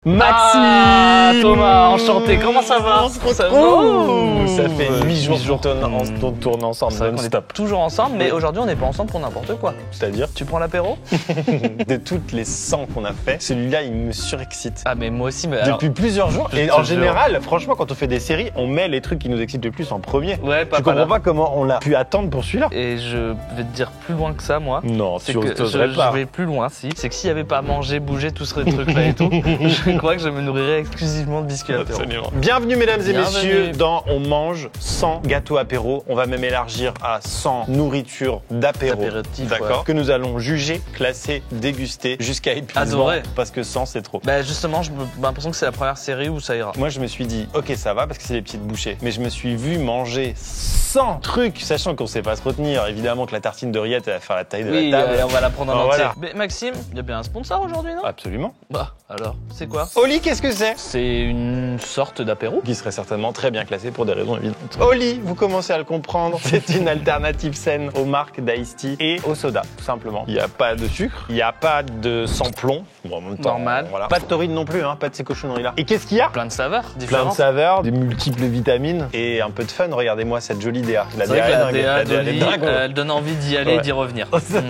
Maxime. Ah, Thomas, enchanté, comment ça va? Ça fait 8 jours qu'on tourne ensemble, non-stop. Toujours ensemble, mais aujourd'hui on n'est pas ensemble pour n'importe quoi. C'est-à-dire Tu prends l'apéro? de toutes les 100 qu'on a fait, celui-là il me surexcite. Ah mais moi aussi, mais Depuis plusieurs jours. Et en général, franchement, quand on fait des séries, on met les trucs qui nous excitent le plus en premier. Ouais, Je comprends pas comment on a pu attendre pour celui-là. Et je vais te dire plus loin que ça, moi. Non, C'est tu que oserais pas. je vais plus loin, si. C'est que s'il n'y avait pas mangé, bougé, tout ce truc-là et tout, je crois que je me nourrirais exclusivement de biscuits apéro. Absolument. Bienvenue mesdames et Bienvenue. messieurs dans On mange 100 gâteaux apéro. On va même élargir à 100 nourritures d'apéro. D'apéritif, D'accord. ouais. Que nous allons juger, classer, déguster jusqu'à épuisement. Adorer. Parce que 100 c'est trop. Bah justement, j'ai l'impression que c'est la première série où ça ira. Moi je me suis dit, ok ça va parce que c'est les petites bouchées. Mais je me suis vu manger 100 trucs, sachant qu'on sait pas se retenir. Évidemment que la tartine de rillettes elle va faire la taille de Oui, la table. on va la prendre en Ah, entier. voilà. Mais Maxime, il y a bien un sponsor aujourd'hui, non? Absolument. Bah alors, c'est quoi? Oli, qu'est-ce que c'est? C'est une sorte d'apéro. Qui serait certainement très bien classé pour des raisons évidentes. Oli, vous commencez à le comprendre, c'est une alternative saine aux marques d'Ice Tea et au soda, tout simplement. Il n'y a pas de sucre, il n'y a pas de sans-plomb, bon, en même temps, Normal. voilà. Pas de taurine non plus, hein, pas de ces cochonneries-là. Et qu'est-ce qu'il y a? Plein de saveurs Plein de différentes. saveurs, des multiples vitamines et un peu de fun. Regardez-moi cette jolie DA. C'est vrai que la DA d'Oli, dingue. elle donne envie d'y aller et Ouais. d'y revenir.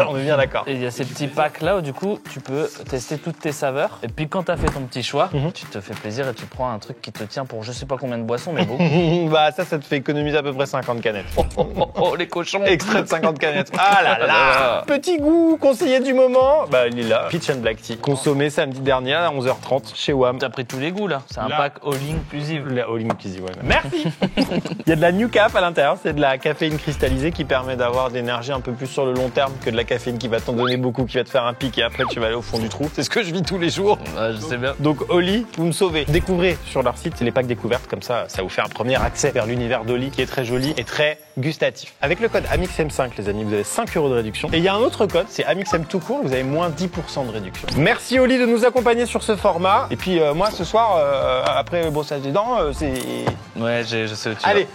On est bien d'accord. Et il y a ces petits packs là où du coup tu peux tester toutes tes saveurs. Et puis quand t'as fait ton petit choix, tu te fais plaisir et tu prends un truc qui te tient pour je sais pas combien de boissons, mais bon. Bah ça te fait économiser à peu près 50 canettes. Oh les cochons! Extrait de 50 canettes. Ah là là. Petit goût conseillé du moment. Bah il est là. Peach and Black Tea. Consommé samedi dernier à 11h30 chez WAM. T'as pris tous les goûts là. C'est un Là. pack all inclusive. La all inclusive, ouais. Merci. Il y a de la New Cap à l'intérieur, c'est de la caféine cristallisée qui permet d'avoir de l'énergie un peu plus sur le long terme que de la caféine qui va t'en donner beaucoup, qui va te faire un pic et après tu vas aller au fond du trou. C'est ce que je vis tous les jours. Ouais, je sais bien. Donc Oli, vous me sauvez. Découvrez sur leur site, c'est les packs découvertes, comme ça vous fait un premier accès vers l'univers d'Oli qui est très joli et très gustatif. Avec le code AMIXM5 les amis, vous avez 5 € de réduction. Et il y a un autre code, c'est AMIXM tout court, vous avez moins 10% de réduction. Merci Oli de nous accompagner sur ce format. Et puis moi ce soir, après le brossage des dents, c'est... Ouais, je sais où tu Allez.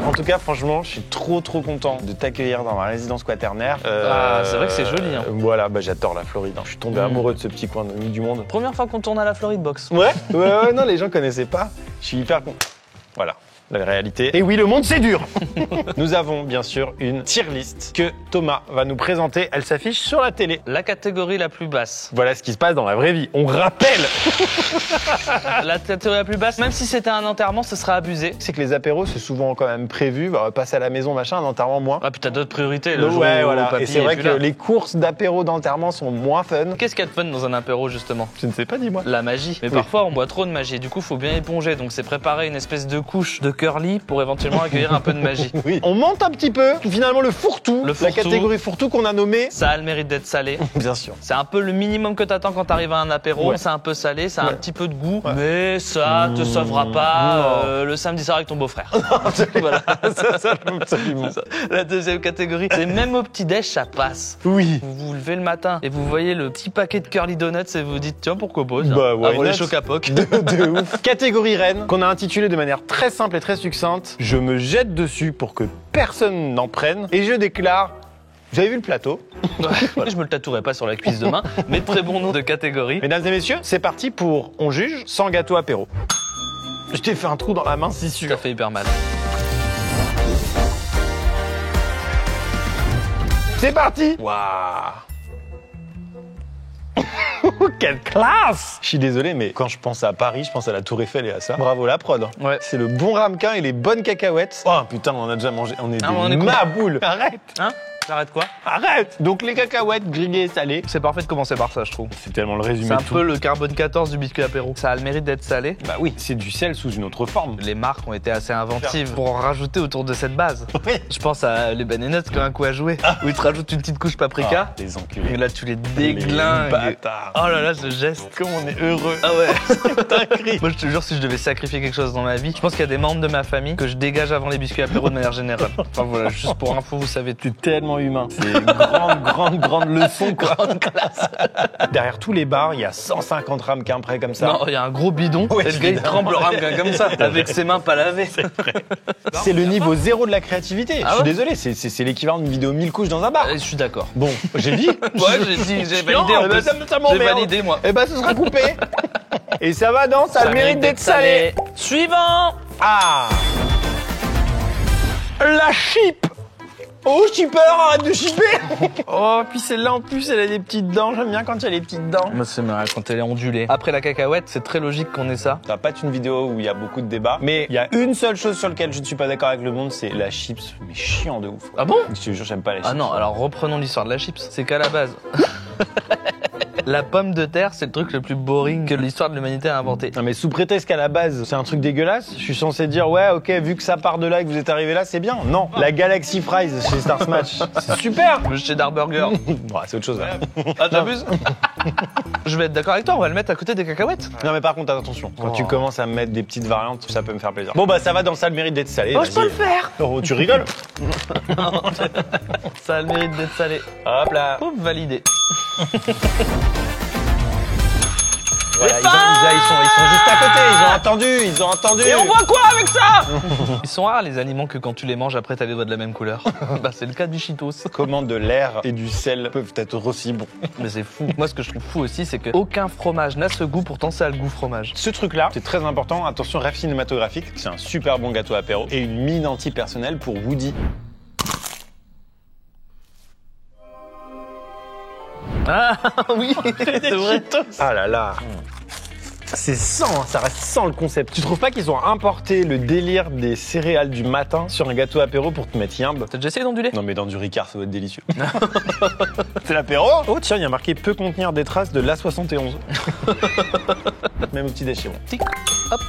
En tout cas, franchement, je suis trop content de t'accueillir dans ma résidence quaternaire. Ah, c'est vrai que c'est joli, hein. Voilà, bah j'adore la Floride. Je suis tombé amoureux de ce petit coin du monde. vas. Première fois qu'on tourne à la Floride Box. Ouais, non, les gens connaissaient pas. Je suis hyper content. Voilà. La réalité. Et oui, le monde c'est dur. Nous avons bien sûr une tier list que Thomas va nous présenter. Elle s'affiche sur la télé. La catégorie la plus basse. Voilà ce qui se passe dans la vraie vie. On rappelle, La catégorie la plus basse, même si c'était un enterrement, ce serait abusé. c'est que les apéros c'est souvent quand même prévu. Bah, on va passer à la maison, machin, un enterrement moins. Ah, puis t'as d'autres priorités. Le jour Ouais, où voilà. papy Et c'est est vrai plus que là. les courses d'apéro d'enterrement sont moins fun. Qu'est-ce qu'il y a de fun dans un apéro justement? Je ne sais pas, dis-moi. La magie. Mais Oui. parfois on boit trop de magie. Du coup, faut bien éponger. Donc c'est préparer une espèce de couche de curly pour éventuellement accueillir un peu de magie. Oui. On monte un petit peu, finalement le fourre-tout, Le la fourre-tout. catégorie fourre-tout qu'on a nommée. Ça a le mérite d'être salé. Bien sûr. C'est un peu le minimum que t'attends quand t'arrives à un apéro. Ouais. C'est un peu salé, ça a Ouais. un petit peu de goût. Ouais. Mais ça te sauvera pas le samedi soir avec ton beau-frère. Voilà. ça, absolument. La deuxième catégorie, c'est même au petit-déj, ça passe. Oui. Vous vous levez le matin et vous voyez le petit paquet de curly donuts et vous dites tiens pourquoi pas tiens, Bah, why avant les not chocs à poc. De ouf. Catégorie reine, qu'on a intitulée de manière très simple et très succincte. Je me jette dessus pour que personne n'en prenne et je déclare. Vous avez vu le plateau? Ouais, je me le tatouerai pas sur la cuisse demain, mais très bon nom de catégorie. Mesdames et messieurs, c'est parti pour On juge sans gâteau apéro. Je t'ai fait un trou dans la main, c'est Ça sûr. fait hyper mal. C'est parti. Waouh. Quelle classe! Je suis désolé, mais quand je pense à Paris, je pense à la Tour Eiffel et à ça. Bravo la prod. Ouais. C'est le bon ramequin et les bonnes cacahuètes. Oh putain, on en a déjà mangé. On est Ah, des on est con. maboules. Arrête! Hein? J'arrête quoi? Arrête! Donc les cacahuètes grillées et salées. C'est parfait de commencer par ça, je trouve. C'est tellement le résumé C'est un de tout. peu le carbone 14 du biscuit apéro. Ça a le mérite d'être salé. Bah oui, c'est du sel sous une autre forme. Les marques ont été assez inventives pour en rajouter autour de cette base. Oui. Je pense à les Ben Nuts qui ont un coup à jouer, où ils te rajoutent une petite couche paprika. Les Et enculés. là, tu les Les déglingues. bâtards. Oh là là, ce geste. Comme on est heureux. Ah ouais. Dinguerie. Moi, je te jure, si je devais sacrifier quelque chose dans ma vie, je pense qu'il y a des membres de ma famille que je dégage avant les biscuits apéro de manière générale. Enfin voilà, juste pour info, vous savez tout. J'ai tellement humain. C'est une grande leçon, quoi. Grande classe. Derrière tous les bars, il y a 150 ramequins prêts comme ça. Non, il y a un gros bidon. Ouais, et le gars, il tremble le ramequin comme ça, avec ses mains pas lavées. C'est le niveau zéro de la créativité. Ah Je suis ouais désolé, c'est l'équivalent d'une vidéo 1000 couches dans un bar. Je suis d'accord. Bon, j'ai dit. Ouais, j'ai validé en plus. Ça J'ai m'emmerde. validé, moi. Eh ben, ce sera coupé. Et ça va, non? Ça a le mérite d'être salé. Suivant. Ah! La chip! Oh, shipper, arrête de shipper! Oh, puis celle-là, en plus, elle a des petites dents. J'aime bien quand il y a les petites dents. Moi, c'est marrant quand elle est ondulée. Après la cacahuète, c'est très logique qu'on ait ça. Ça va pas être une vidéo où il y a beaucoup de débats, mais il y a une seule chose sur laquelle je ne suis pas d'accord avec le monde, c'est la chips. Mais chiant de ouf. Ah bon? Je te jure, j'aime pas la chips. Ah non, alors reprenons l'histoire de la chips. C'est qu'à la base, la pomme de terre, c'est le truc le plus boring que l'histoire de l'humanité a inventé. Non mais sous prétexte qu'à la base c'est un truc dégueulasse, je suis censé dire ouais ok vu que ça part de là et que vous êtes arrivé là c'est bien. Non, la Galaxy Fries chez Star Smash, c'est super. Le cheddar burger. Bon, c'est autre chose. Là. Ah t'abuses? Je vais être d'accord avec toi, on va le mettre à côté des cacahuètes. Non mais par contre attention, quand tu Oh. commences à me mettre des petites variantes, ça peut me faire plaisir. Bon bah ça va dans ça le mérite d'être salé. Oh, je peux le faire. Oh tu rigoles? Ça a le mérite d'être salé. Hop là. Hop, validé. Voilà, ils sont juste à côté, ils ont entendu. Et on voit quoi avec ça? Ils sont rares les aliments que quand tu les manges après t'as les doigts de la même couleur. Bah c'est le cas du Cheetos. Comment de l'air et du sel peuvent être aussi bons? Mais c'est fou. Moi ce que je trouve fou aussi c'est que aucun fromage n'a ce goût, pourtant ça a le goût fromage. Ce truc-là, c'est très important. Attention, rêve cinématographique. C'est un super bon gâteau apéro et une mine anti-personnelle pour Woody. Ah oui, c'est vrai. Ah là là. C'est sans, hein, ça reste sans le concept. Tu trouves pas qu'ils ont importé le délire des céréales du matin sur un gâteau apéro pour te mettre yimbe? T'as déjà essayé d'onduler? Non mais dans du Ricard, ça va être délicieux. C'est l'apéro. Oh tiens, il y a marqué peut contenir des traces de l'A71. Même au petit déchet, bon. Tic, hop.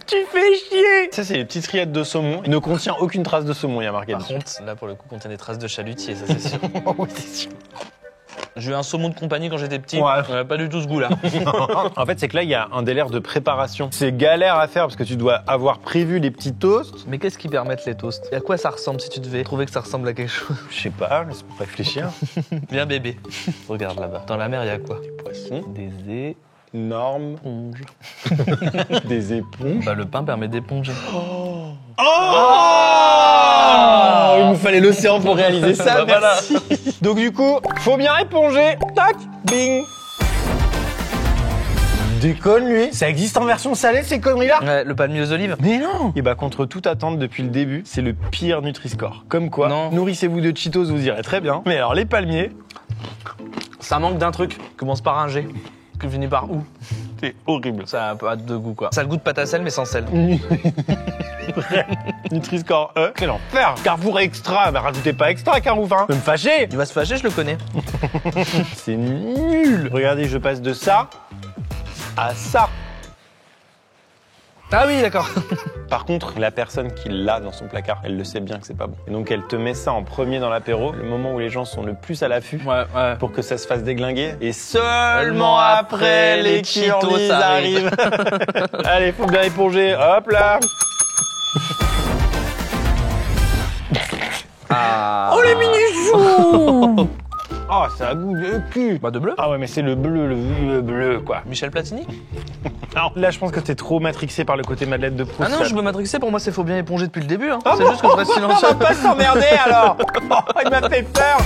Tu fais chier. Ça c'est les petites rillettes de saumon. Il ne contient aucune trace de saumon, il y a marqué Par dessus. contre, là pour le coup, contient des traces de chalutier, ça c'est sûr. Oui, c'est sûr. J'ai eu un saumon de compagnie quand j'étais petit. Ouais. Pas du tout ce goût-là. En fait, c'est que là, il y a un délire de préparation. C'est galère à faire parce que tu dois avoir prévu les petits toasts. Mais qu'est-ce qui permet les toasts? Et à quoi ça ressemble si tu devais trouver que ça ressemble à quelque chose? Je sais pas, laisse-moi réfléchir. Viens bébé. Regarde là-bas. Dans la mer, il y a quoi? Poisson, Des normes, éponges. des éponges. Bah le pain permet d'éponger. Oh il nous fallait l'océan pour réaliser ça, Bah, merci. Donc du coup, faut bien éponger. Tac, bing. Déconne lui. Ça existe en version salée ces conneries-là? Ouais, le palmier aux olives. Mais non. Et bah contre toute attente depuis le début, c'est le pire Nutri-Score. Comme quoi, Non. nourrissez-vous de Cheetos, vous irez très bien. Mais alors les palmiers, Ça manque d'un truc. Commence par un G. Que finit par ou. c'est horrible. Ça a pas de goût quoi. Ça a le goût de pâte à sel mais sans sel. Nutri-Score E, quel enfer. Carrefour extra, bah rajoutez pas extra Carrefour, hein. Ça me fâcher. Il va se fâcher, je le connais. C'est nul. Regardez, je passe de ça à ça. Ah oui, d'accord. Par contre, la personne qui l'a dans son placard, elle le sait bien que c'est pas bon. Et donc elle te met ça en premier dans l'apéro, le moment où les gens sont le plus à l'affût. Ouais. Pour que ça se fasse déglinguer. Et seulement après, les Cheetos Cheetos arrivent. arrivent. Allez, faut bien éponger. Hop là. Ah. Oh les mini-choux. Oh, ça a goût de cul. Bah de bleu. Ah ouais, mais c'est le bleu, quoi. Michel Platini. Non, là, je pense que t'es trop matrixé par le côté Madeleine de Proust. Ah non, je me matrixais, pour moi c'est faut bien éponger depuis le début. Hein. Ah C'est bon juste que je reste silencieux. On va pas s'emmerder alors. Oh, il m'a fait peur.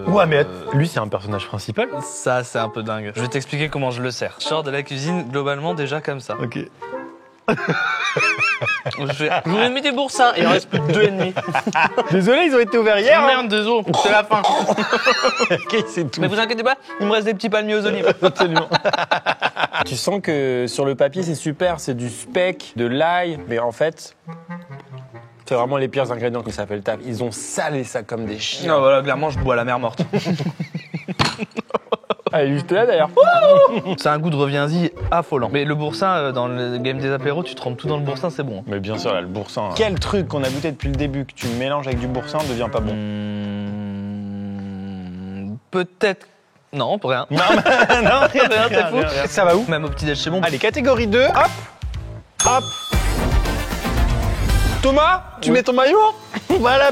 Ouais, mais lui, c'est un personnage principal. Ça, c'est un peu dingue. Je vais t'expliquer comment je le sers. Je sors de la cuisine globalement déjà comme ça. Ok. Je vous ai mis des boursins et il en reste plus que 2,5. Désolé, ils ont été ouverts hier. Merde, désolé, c'est la fin. Ok, c'est tout. Mais vous inquiétez pas, il me reste des petits palmiers aux olives. Absolument. Tu sens que sur le papier, c'est super, c'est du speck, de l'ail, mais en fait, c'est vraiment les pires ingrédients qui s'appellent taf. Ils ont salé ça comme des chiens. Non, voilà, clairement, je bois la mer morte. Elle est juste là d'ailleurs. C'est un goût de reviens-y affolant. Mais le boursin, dans le game des apéros, tu trempes tout dans le boursin, c'est bon. Mais bien sûr, là, le boursin. Quel truc qu'on a goûté depuis le début, que tu mélanges avec du boursin, devient pas bon. Peut-être. Non, pour rien. Non, non, rien, c'est fou. Ça va où? Même au petit déj, c'est bon. Allez, catégorie 2. Hop, hop. Thomas, tu mets ton maillot? Voilà.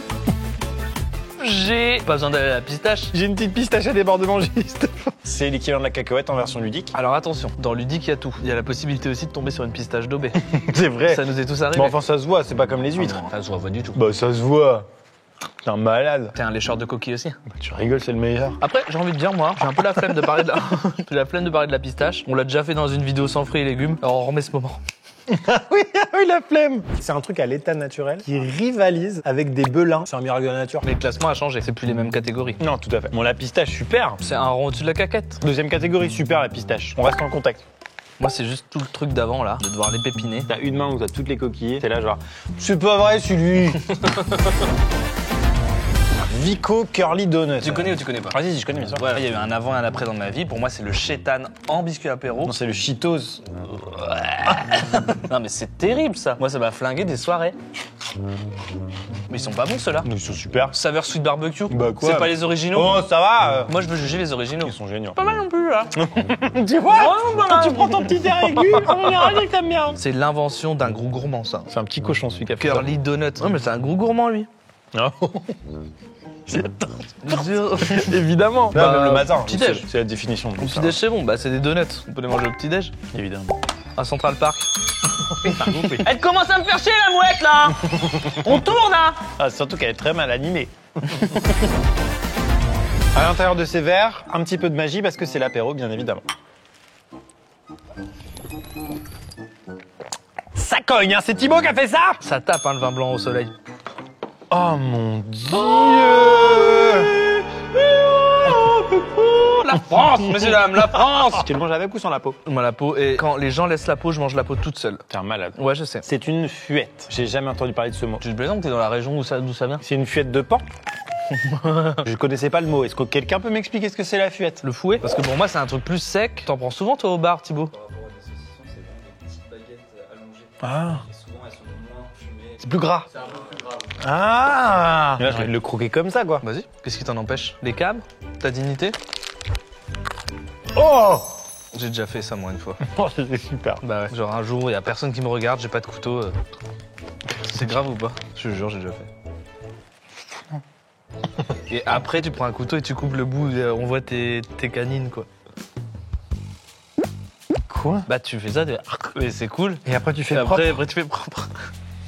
J'ai pas besoin d'aller à la pistache. J'ai une petite pistache à débordement juste. C'est l'équivalent de la cacahuète en version ludique. Alors attention, dans ludique, il y a tout. Il y a la possibilité aussi de tomber sur une pistache daubée. C'est vrai. Ça nous est tous arrivé. Mais enfin, ça se voit, c'est pas comme les huîtres. Ça se voit pas du tout. Bah, ça se voit. T'es un malade. T'es un lécheur de coquilles aussi. Bah, tu rigoles, c'est le meilleur. Après, j'ai envie de dire, moi, j'ai un peu la flemme de parler de la... j'ai la flemme de parler de la pistache. On l'a déjà fait dans une vidéo sans fruits et légumes. Alors on remet ce moment. Oui, la flemme. C'est un truc à l'état naturel qui rivalise avec des belins. C'est un miracle de la nature. Mais le classement a changé. C'est plus les mêmes catégories. Non, tout à fait. Bon, la pistache, super. C'est un rond au-dessus de la caquette. Deuxième catégorie, super, la pistache. On reste en contact. Moi, c'est juste tout le truc d'avant, là, de devoir les pépiner. T'as une main où t'as toutes les coquilles. T'es là, genre, c'est pas vrai, celui. Vico Curly Donut. Tu connais ou tu connais pas? Vas-y, je connais bien sûr. Ouais, il y a eu un avant et un après dans ma vie. Pour moi, c'est le chétan en biscuit apéro. Non, c'est le Cheetos. Non, mais c'est terrible ça. Moi, ça m'a flingué des soirées. Mais ils sont pas bons ceux-là. Ils sont super. Saveur sweet barbecue. Bah quoi? C'est pas les originaux. Oh, ça va. Moi, je veux juger les originaux. Ils sont géniaux. Pas mal non plus là. Tu vois? Quand tu prends ton petit air aigu, on dirait que t'aimes bien. C'est l'invention d'un gros gourmand ça. C'est un petit cochon celui qui a fait ça. Curly Donut. Non, mais c'est un gros gourmand lui. Non. Évidemment. Bah, même le matin. petit déj. C'est la définition de Au tout petit ça. déj c'est bon, bah c'est des donuts. On peut les manger au petit déj. Évidemment. À Central Park. Oui. Elle commence à me faire chier la mouette là. On tourne hein. Ah, surtout qu'elle est très mal animée. À l'intérieur de ces verres, un petit peu de magie parce que c'est l'apéro, bien évidemment. Ça cogne, hein, c'est Thibaut qui a fait ça. Ça tape hein, le vin blanc au soleil. Oh mon Dieu. La France, messieurs dames, la France. Tu le manges avec ou sans la peau? Moi la peau, et quand les gens laissent la peau, je mange la peau toute seule. T'es un malade. Ouais, je sais. C'est une fuette. J'ai jamais entendu parler de ce mot. Tu te plaisantes, t'es dans la région d'où ça vient? C'est une fuette de porc. Je connaissais pas le mot. Est-ce que quelqu'un peut m'expliquer ce que c'est la fuette? Le fouet? Parce que pour moi, c'est un truc plus sec. T'en prends souvent toi au bar, Thibaut? Ah. C'est plus gras. Ah. Là, je vais le croquer comme ça, quoi. Vas-y. Qu'est-ce qui t'en empêche? Les câbles? Ta dignité? Oh. J'ai déjà fait ça moi une fois. Oh, c'est super. Bah ouais. Genre un jour, il y a personne qui me regarde, j'ai pas de couteau. C'est grave ou pas? Je te jure, j'ai déjà fait. Et après, tu prends un couteau et tu coupes le bout, on voit tes canines, quoi. Quoi? Bah, tu fais ça, mais c'est cool. Et après, tu fais Et propre. après, tu fais propre.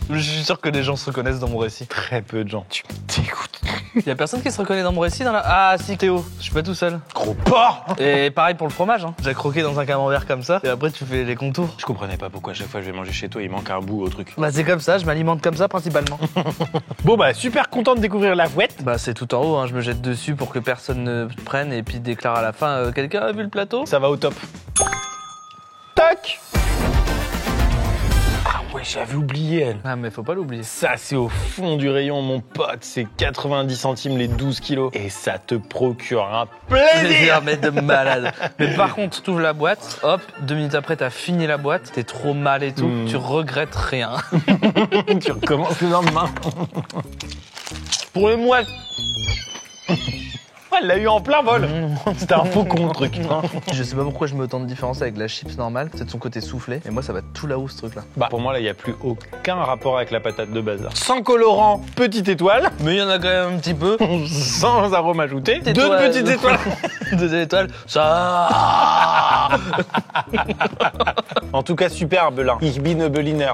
Je suis sûr que les gens se reconnaissent dans mon récit. Très peu de gens. Tu me dégoûtes. Il y a personne qui se reconnaît dans mon récit dans la... Ah si, Théo, je suis pas tout seul. Gros porc. Et pareil pour le fromage, hein. J'ai croqué dans un camembert comme ça, et après tu fais les contours. Je comprenais pas pourquoi à chaque fois je vais manger chez toi, il manque un bout au truc. Bah c'est comme ça, je m'alimente comme ça principalement. Bon bah super content de découvrir la fouette. Bah c'est tout en haut, hein. Je me jette dessus pour que personne ne prenne et puis déclare à la fin quelqu'un a vu le plateau? Ça va au top. Tac. Ah ouais, j'avais oublié elle. Ah mais faut pas l'oublier. Ça c'est au fond du rayon mon pote, c'est 90 centimes les 12 kilos. Et ça te procure un plaisir. Mais de malade. Mais par contre, t'ouvres la boîte, hop, 2 minutes après t'as fini la boîte, t'es trop mal et tout, tu regrettes rien. Tu recommences le lendemain. Pour le mois. Elle l'a eu en plein vol. C'était un faux con, le truc. Je sais pas pourquoi je me tente de différence avec la chips normale, c'est de son côté soufflé, et moi ça va tout là-haut ce truc là. Bah, pour moi, là, il n'y a plus aucun rapport avec la patate de base. Sans colorant, petite étoile. Mais il y en a quand même un petit peu. Sans arôme ajouté. Deux Étoile. petites étoiles. 2 étoiles, ça. En tout cas, super, Belin. Ich bin Berliner.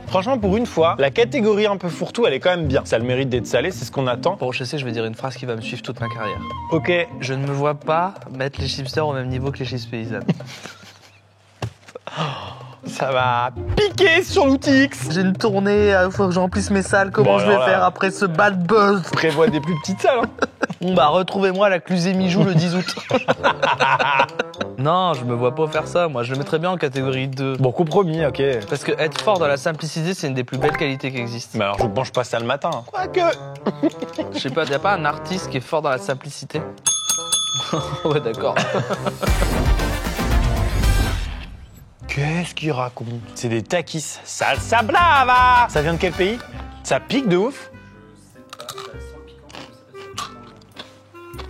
Franchement, pour une fois, la catégorie un peu fourre-tout, elle est quand même bien. Ça a le mérite d'être salé, c'est ce qu'on attend. Pour HEC, je vais dire une phrase qui va me suivre toute ma carrière. Ok. Je ne me vois pas mettre les chipsters au même niveau que les chips paysannes. Ça va piquer sur l'outil X. J'ai une tournée, il faut que je remplisse mes salles, comment Bon, je vais alors là- faire après ce bad buzz? Prévois des plus petites salles. Hein. Bon bah retrouvez-moi à la Cluzet-Mijoux le 10 août. Non, je me vois pas faire ça, moi je le mettrais bien en catégorie 2. Bon, compromis, ok. Parce que être fort dans la simplicité, c'est une des plus belles qualités qui existent. Mais alors, je mange pas ça le matin. Hein. Quoique. Je sais pas, y a pas un artiste qui est fort dans la simplicité? Ouais d'accord. Qu'est-ce qu'il raconte? C'est des takis. Salsa brava. Ça vient de quel pays? Ça pique de ouf.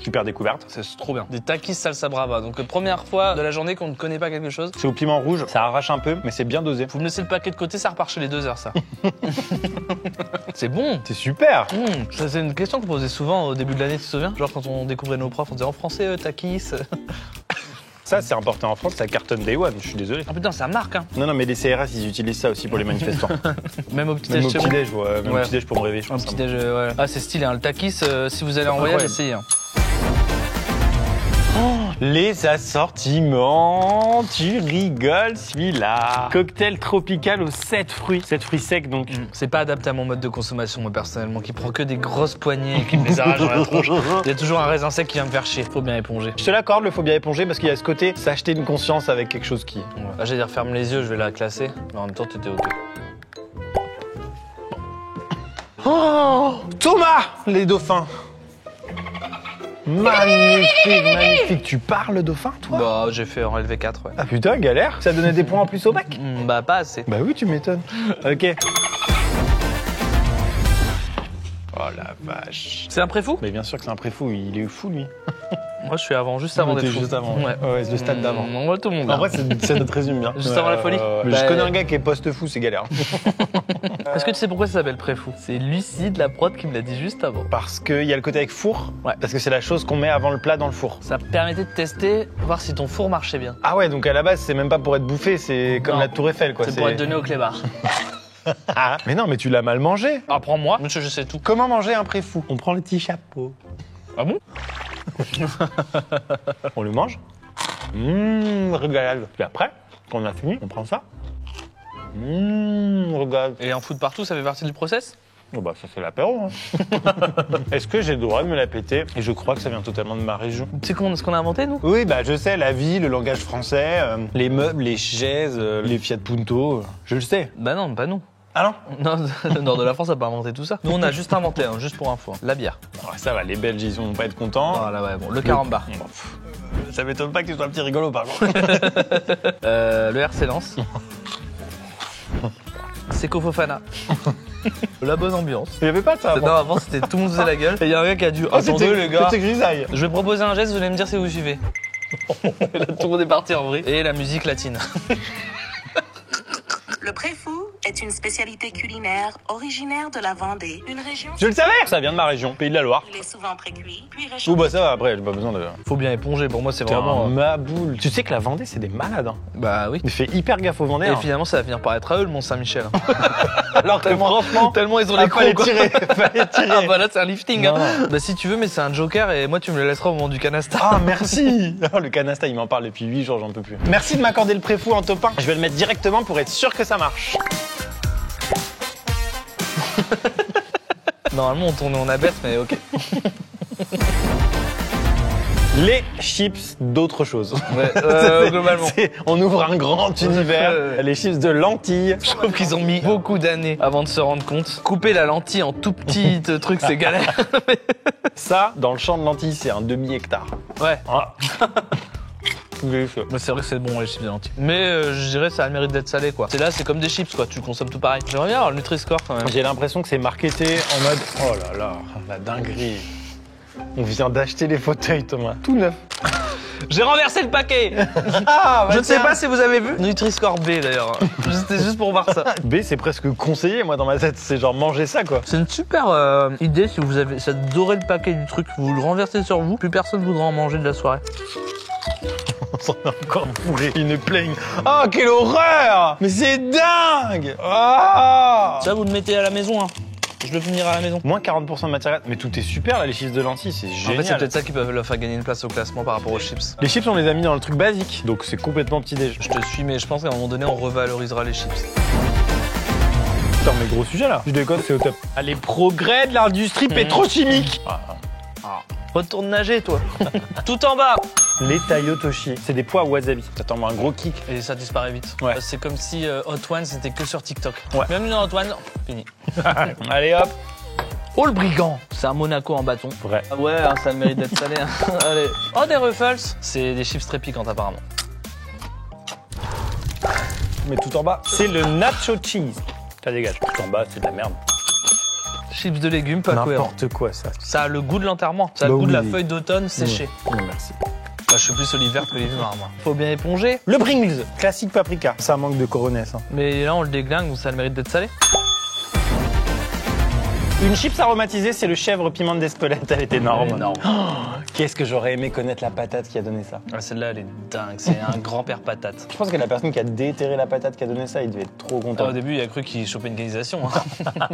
Super découverte. C'est trop bien. Des takis salsa brava. Donc première fois de la journée qu'on ne connaît pas quelque chose. C'est au piment rouge, ça arrache un peu, mais c'est bien dosé. Vous me laissez le paquet de côté, ça repart chez les 2 heures, ça. C'est bon. C'est super. Ça, c'est une question qu'on posait souvent au début de l'année, tu te souviens? Genre quand on découvrait nos profs, on disait en français takis. Ça, c'est importé en France, ça cartonne Day One, je suis désolé. Ah putain, ça marque, hein. Non, mais les CRS, ils utilisent ça aussi pour les manifestants. Même au petit Même déj. au petit-déj, ouais. Même au petit-déj pour me réveiller, je Un pense. petit déj, ouais. Ah, c'est stylé, hein. Le takis, si vous allez en voyage, essayez. Hein. Les assortiments, tu rigoles celui-là. Cocktail tropical aux 7 fruits. 7 fruits secs donc. C'est pas adapté à mon mode de consommation, moi personnellement, qui prend que des grosses poignées et qui me les arrache dans la tronche. Il y a toujours un raisin sec qui vient me faire chier. Faut bien éponger. Je te l'accorde, le faut bien éponger parce qu'il y a ce côté s'acheter une conscience avec quelque chose qui. Ouais. Là, j'allais dire ferme les yeux, je vais la classer. Mais en même temps, t'étais ok. Oh Thomas, les dauphins. Magnifique. Tu parles dauphin, toi? Bah, j'ai fait en LV4, ouais. Ah putain, galère. Ça donnait des points en plus au bac? Bah, pas assez. Bah oui, tu m'étonnes. Ok. Oh la vache. C'est un préfou? Mais bien sûr que c'est un préfou, il est fou lui. Moi, je suis juste avant d'être fou. Juste avant. Ouais. Ouais, c'est le stade d'avant. On voit tout le monde. En vrai, ça notre résume bien. Juste avant la folie. Mais Bah, je connais un gars qui est post-fou, c'est galère. Est-ce que tu sais pourquoi ça s'appelle préfou? C'est Lucie de la prod qui me l'a dit juste avant. Parce qu'il y a le côté avec four. Ouais. Parce que c'est la chose qu'on met avant le plat dans le four. Ça permettait de tester, voir si ton four marchait bien. Ah ouais, donc à la base, c'est même pas pour être bouffé, c'est comme Non. la Tour Eiffel, quoi. C'est pour être donné au clébard. Ah, mais non, mais tu l'as mal mangé. Apprends-moi, monsieur, je sais tout. Comment manger un préfou? On prend le petit chapeau. Ah bon? On le mange. Régalade. Puis après, quand on a fini, on prend ça. Regarde. Et en foot partout, ça fait partie du process? Oh bah ça c'est l'apéro. Hein. Est-ce que j'ai le droit de me la péter? Et je crois que ça vient totalement de ma région. Tu sais ce qu'on a inventé, nous? Oui, bah je sais, la vie, le langage français, les meubles, les chaises, les Fiat Punto, je le sais. Bah non, pas nous. Ah non? Non, le nord de la France n'a pas inventé tout ça. Nous, on a juste inventé, hein, juste pour info, la bière. Oh, ça va, les Belges, ils vont pas être contents. Voilà, ouais, bon, le caramba. Bon, ça m'étonne pas que tu sois un petit rigolo, par contre. Le RC Lens. Seko Fofana. La bonne ambiance. Il y avait pas de ça avant. Non, avant, c'était tout le monde faisait la gueule. Et il y a un gars qui a dû. Attendez, les gars. C'était grisaille. Je vais proposer un geste, vous allez me dire si vous suivez. Et là, tout le monde est parti en vrille. Et la musique latine. Le préfou est une spécialité culinaire originaire de la Vendée, une région. Je le savais. Ça vient de ma région, Pays de la Loire. Il est souvent précuit, puis Ouh réchauffé. bah ça va, après, j'ai pas besoin de... Faut bien éponger, pour moi, c'est T'es vraiment. ma boule. Tu sais que la Vendée, c'est des malades. Hein. Bah oui. Il fait hyper gaffe aux Et Vendéens. finalement, ça va finir par être à eux, le Mont-Saint-Michel. Alors que franchement, Tellement ils ont les fallait crocs, quoi. tirer, fallait tirer. Ah bah là, c'est un lifting. Non. Hein. Bah si tu veux, mais c'est un joker et moi, tu me le laisseras au moment du canasta. Ah, merci. Oh, le canasta, il m'en parle depuis 8 jours, j'en peux plus. Merci de m'accorder le préfou en top 1. Je vais le mettre directement pour être sûr que ça marche. Normalement, on tournait en abaisse, mais ok. Les chips d'autre chose. Ouais, globalement. On ouvre un grand univers. Les chips de lentilles. Je trouve qu'ils ont mis beaucoup d'années avant de se rendre compte. Couper la lentille en tout petit truc, c'est galère. Ça, dans le champ de lentilles, c'est un demi-hectare. Ouais. Ah. Délicieux. Mais c'est vrai que c'est bon les chips de lentilles. Mais je dirais ça a le mérite d'être salé quoi. C'est là, c'est comme des chips quoi, tu consommes tout pareil. J'aimerais bien avoir le Nutri-Score quand même. J'ai l'impression que c'est marketé en mode oh là là, la dinguerie. On vient d'acheter les fauteuils, Thomas. Tout neuf. J'ai renversé le paquet. Ah, Je ne sais pas si vous avez vu. Nutri-Score B d'ailleurs. C'était juste pour voir ça. B, c'est presque conseillé, moi, dans ma tête. C'est genre manger ça, quoi. C'est une super idée si vous avez doré le paquet du truc, vous le renversez sur vous, plus personne voudra en manger de la soirée. On s'en a encore fourré. Ils ne plaignent. Oh, quelle horreur! Mais c'est dingue! Ah! Ça, vous le mettez à la maison, hein. Je le finirai à la maison. Moins 40% de matière. Mais tout est super, là, les chips de lentilles, c'est En génial. fait, c'est peut-être ça qui peut leur faire gagner une place au classement par rapport aux chips. Les chips, on les a mis dans le truc basique, donc c'est complètement petit-déj. Je te suis, mais je pense qu'à un moment donné, on revalorisera les chips. Putain, mais gros sujet, là. Je déconne, c'est au top. Ah, les progrès de l'industrie pétrochimique. Retourne nager, toi. Tout en bas. Les Tayotoshi, c'est des pois wasabi. Attends-moi un gros kick. Et ça disparaît vite. Ouais. C'est comme si Hot One, c'était que sur TikTok. Ouais. Bienvenue dans Hot One. Fini. Allez hop. Oh, le brigand. C'est un Monaco en bâton. Vrai. Ah ouais, hein, ça a le mérite d'être salé. Hein. Allez. Oh, des Ruffles. C'est des chips très piquantes, apparemment. Mais tout en bas, c'est le nacho cheese. Ça dégage. Tout en bas, c'est de la merde. Chips de légumes, pas cohérent. N'importe quoi, ça. Ça a le goût de l'enterrement. Ça a Bah le goût de la oui. feuille d'automne séchée. Non, merci. Bah, je suis plus olive verte que olive noire, moi. Faut bien éponger. Le Pringles, classique paprika. Ça manque de coronesse. Hein. Mais là, on le déglingue, donc ça a le mérite d'être salé. Une chips aromatisée, c'est le chèvre piment d'Espelette. Elle est énorme. Énorme. Qu'est-ce que j'aurais aimé connaître la patate qui a donné ça. Ah, celle-là, elle est dingue. C'est un grand-père patate. Je pense que la personne qui a déterré la patate qui a donné ça, il devait être trop content. Au début, il a cru qu'il chopait une égalisation. Hein.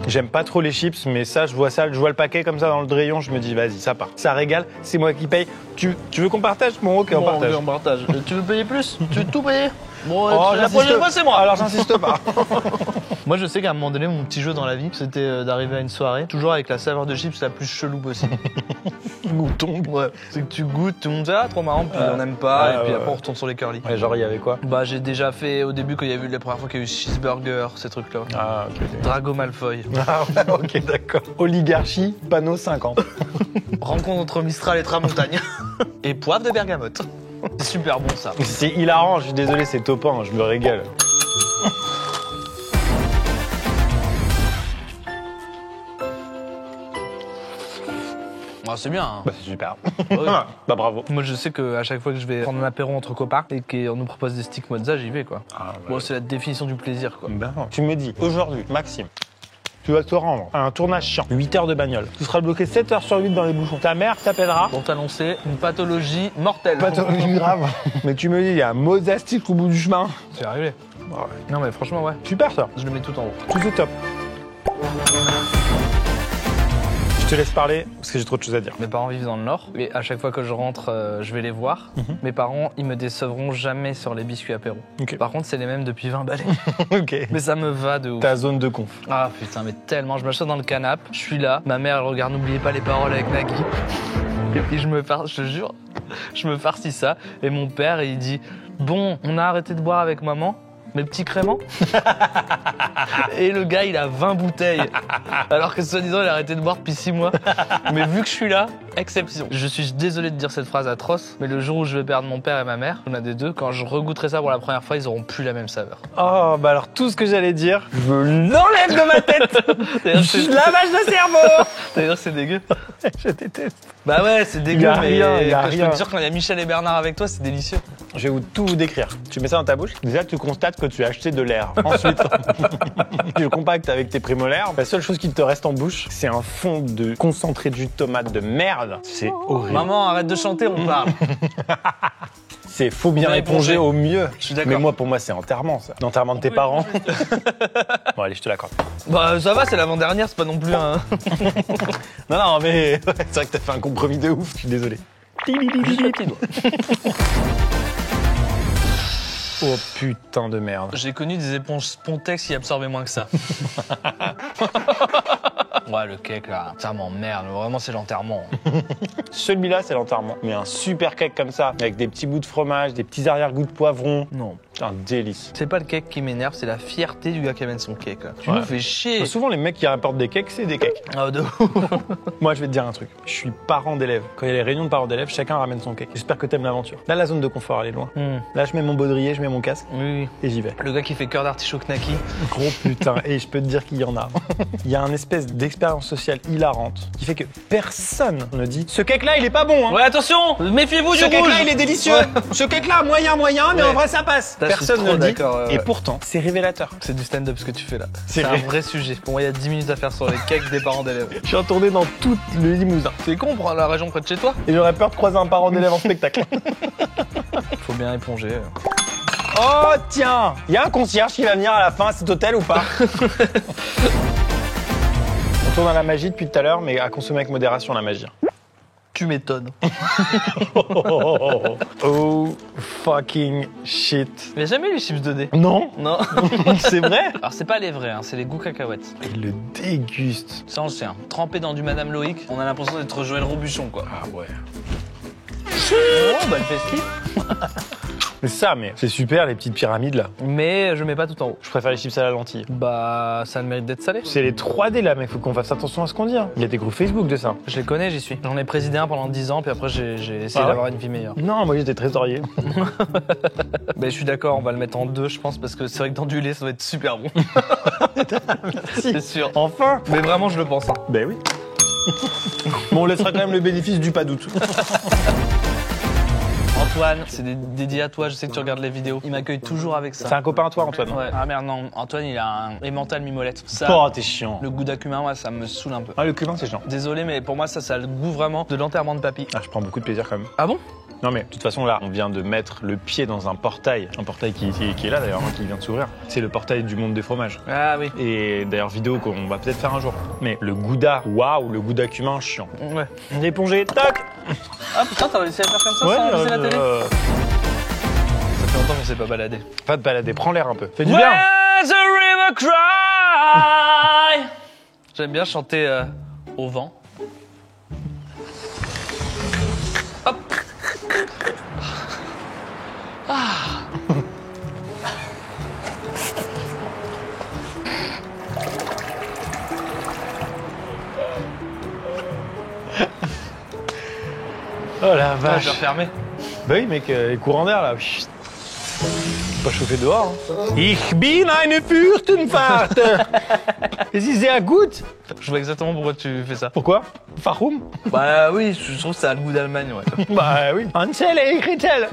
J'aime pas trop les chips, mais ça, je vois le paquet comme ça dans le rayon, je me dis, vas-y, ça part. Ça régale, c'est moi qui paye. Tu veux qu'on partage? Bon, ok, on partage. On partage. Tu veux payer plus? Tu veux tout payer? Bon, Oh, la prochaine fois, c'est moi. Alors, j'insiste pas. Moi, je sais qu'à un moment donné, mon petit jeu dans la vie, c'était d'arriver à une soirée, toujours avec la saveur de chips la plus chelou possible. Gouton. Ouais, c'est que tu goûtes, tout le monde dit ah trop marrant, puis on n'aime pas, et puis après on retourne sur les curly. Ouais, genre, il y avait quoi? Bah j'ai déjà fait au début quand il y a eu la première fois qu'il y a eu cheeseburger, ces trucs-là. Ah, ok. Drago Malfoy. Ah, ouais, ok, d'accord. Oligarchie, panneau 50. Rencontre entre Mistral et Tramontagne. Et poivre de bergamote. C'est super bon ça. C'est hilarant, je suis désolé, c'est topant, je me régale. Ah, c'est bien. Hein. Bah, c'est super. Ouais. Bah, bravo. Moi je sais qu'à chaque fois que je vais prendre un apéro entre copains et qu'on nous propose des sticks mozza, j'y vais quoi. Ah, Bon, c'est la définition du plaisir quoi. Ben non. Tu me dis, aujourd'hui, Maxime, tu vas te rendre à un tournage chiant, 8 heures de bagnole. Tu seras bloqué 7 heures sur 8 dans les bouchons. Ta mère t'appellera. Pour t'annoncer une pathologie mortelle. Pathologie grave. Mais tu me dis, il y a un mozastique au bout du chemin. C'est arrivé. Ouais. Non mais franchement ouais. Super ça. Je le mets tout en haut. Tout est top. Je te laisse parler parce que j'ai trop de choses à dire. Mes parents vivent dans le Nord et à chaque fois que je rentre, je vais les voir. Mes parents, ils me décevront jamais sur les biscuits apéro. Ok. Par contre, c'est les mêmes depuis 20 balais. Ok. Mais ça me va de ouf. Ta zone de conf. Ah putain, mais tellement. Je m'achète dans le canapé, je suis là, ma mère elle regarde, n'oubliez pas les paroles avec Nagui. Et puis je te jure, je me farcis ça. Et mon père, il dit bon, on a arrêté de boire avec maman. Mes petits créments. Et le gars, il a 20 bouteilles. Alors que soi-disant, il a arrêté de boire depuis 6 mois. Mais vu que je suis là, exception. Je suis désolé de dire cette phrase atroce, mais le jour où je vais perdre mon père et ma mère, on a des deux, quand je regoûterai ça pour la première fois, ils auront plus la même saveur. Oh, bah alors tout ce que j'allais dire, je l'enlève de ma tête. Lavage de cerveau. D'ailleurs, c'est dégueu. Je déteste. Bah ouais, c'est dégueu, Y a mais rien, y a je peux rien. te dire, quand il y a Michel et Bernard avec toi, c'est délicieux. Je vais tout vous décrire. Tu mets ça dans ta bouche. Déjà, tu constates que tu as acheté de l'air. Ensuite, tu le compactes avec tes prémolaires. La seule chose qui te reste en bouche, c'est un fond de concentré de jus de tomate de merde. C'est horrible. Maman, arrête de chanter, on parle. C'est faut bien bien éponger éponger. au mieux. Je suis d'accord. Mais moi, pour moi, c'est enterrement, ça. L'enterrement de tes parents. Bon, allez, je te l'accorde. Bah ça va, c'est l'avant-dernière, c'est pas non plus un... Non, non, mais c'est vrai que t'as fait un compromis de ouf. Je suis désolé. Juste le petit doigt. Oh putain de merde. J'ai connu des éponges Spontex qui absorbaient moins que ça. Ouais, le cake là, ça m'emmerde, vraiment c'est l'enterrement. Celui-là, c'est l'enterrement. Mais un super cake comme ça, avec des petits bouts de fromage, des petits arrière-goûts de poivron. Non. C'est un délice. C'est pas le cake qui m'énerve, c'est la fierté du gars qui amène son cake là. Tu Ouais. nous fais chier. Souvent, les mecs qui rapportent des cakes, c'est des cakes. Ah, de ouf. Moi, je vais te dire un truc. Je suis parent d'élèves. Quand il y a les réunions de parents d'élèves, chacun ramène son cake. J'espère que t'aimes l'aventure. Là, la zone de confort, elle est loin. Là, je mets mon baudrier, je mets mon casque Oui, oui. et j'y vais. Le gars qui fait cœur d'artichaut knacky. Gros putain. Et je peux te dire qu'il y en a. Il y a une espèce d'expérience sociale hilarante qui fait que personne ne dit ce cake-là, il est pas bon. Hein. Ouais, attention, méfiez-vous du Ce rouge. cake-là, il est délicieux. Ouais. Ce cake-là, moyen, mais Ouais. en vrai, ça passe. Ça, je suis Personne trop ne le dit. d'accord, ouais, Et ouais. pourtant, c'est révélateur. C'est du stand-up ce que tu fais là. C'est C'est un vrai. vrai sujet. Pour moi, il y a 10 minutes à faire sur les cakes des parents d'élèves. Je suis retourné dans tout le Limousin. C'est con, prends la région près de chez toi. Et j'aurais peur de croiser un parent d'élève en spectacle. Faut bien éponger. Oh tiens, il y a un concierge qui va venir à la fin à cet hôtel ou pas? On tourne à la magie depuis tout à l'heure, mais à consommer avec modération la magie. Tu m'étonnes. Oh fucking shit. Il y a jamais eu les chips 2D. Non, Non. c'est vrai. Alors c'est pas les vrais, hein, c'est les goûts cacahuètes. Il le déguste. Ça on le sait, hein. Trempé dans du Madame Loïc, on a l'impression d'être Joël Robuchon quoi. Ah ouais. Oh bah le festif. C'est ça, mais c'est super les petites pyramides là. Mais je mets pas tout en haut. Je préfère les chips à la lentille. Bah, ça a le mérite d'être salé. C'est les 3D là, mec, faut qu'on fasse attention à ce qu'on dit. Hein. Il y a des groupes Facebook de ça. Je les connais, j'y suis. J'en ai présidé un pendant 10 ans, puis après j'ai essayé d'avoir une vie meilleure. Non, moi j'étais trésorier. Bah, je suis d'accord, on va le mettre en 2, je pense, parce que c'est vrai que dans du lait, ça doit être super bon. C'est sûr. Enfin. Mais vraiment, je le pense. Hein. Ben oui. Bon, on laissera quand même le bénéfice du pas doute. Antoine, c'est dédié à toi, je sais que tu regardes les vidéos. Il m'accueille toujours avec ça. C'est un copain à toi, Antoine. Ouais. Ah merde, non, Antoine, il a un emmental mimolette. Ça, Oh, t'es chiant. le goût d'acumin, moi, ça me saoule un peu. Ah, le cumin, c'est chiant. Désolé, mais pour moi, ça a le goût vraiment de l'enterrement de papy. Ah, je prends beaucoup de plaisir quand même. Ah bon? Non, mais de toute façon, là, on vient de mettre le pied dans un portail qui est là d'ailleurs, hein, qui vient de s'ouvrir. C'est le portail du monde des fromages. Ah oui. Et d'ailleurs, vidéo qu'on va peut-être faire un jour. Mais le gouda, waouh, le gouda cumin, chiant. Ouais. L'éponger, tac. Ah putain, t'as réussi à faire comme ça sans lancer la télé? Ça fait longtemps qu'on s'est pas baladé. Pas de balader, prends l'air un peu. Fais du bien. Where's the river cry? J'aime bien chanter au vent. Hop. Oh la Ah, vache. je vais refermer. Bah oui, mec, les courants d'air là. Chut. Pas chauffer dehors. Hein. Ich bin eine Fürstenfahrt. Es ist sehr gut. Je vois exactement pourquoi tu fais ça. Pourquoi Farum. Bah oui, je trouve que ça a le goût d'Allemagne, ouais. Bah oui. Hansel et Gretel.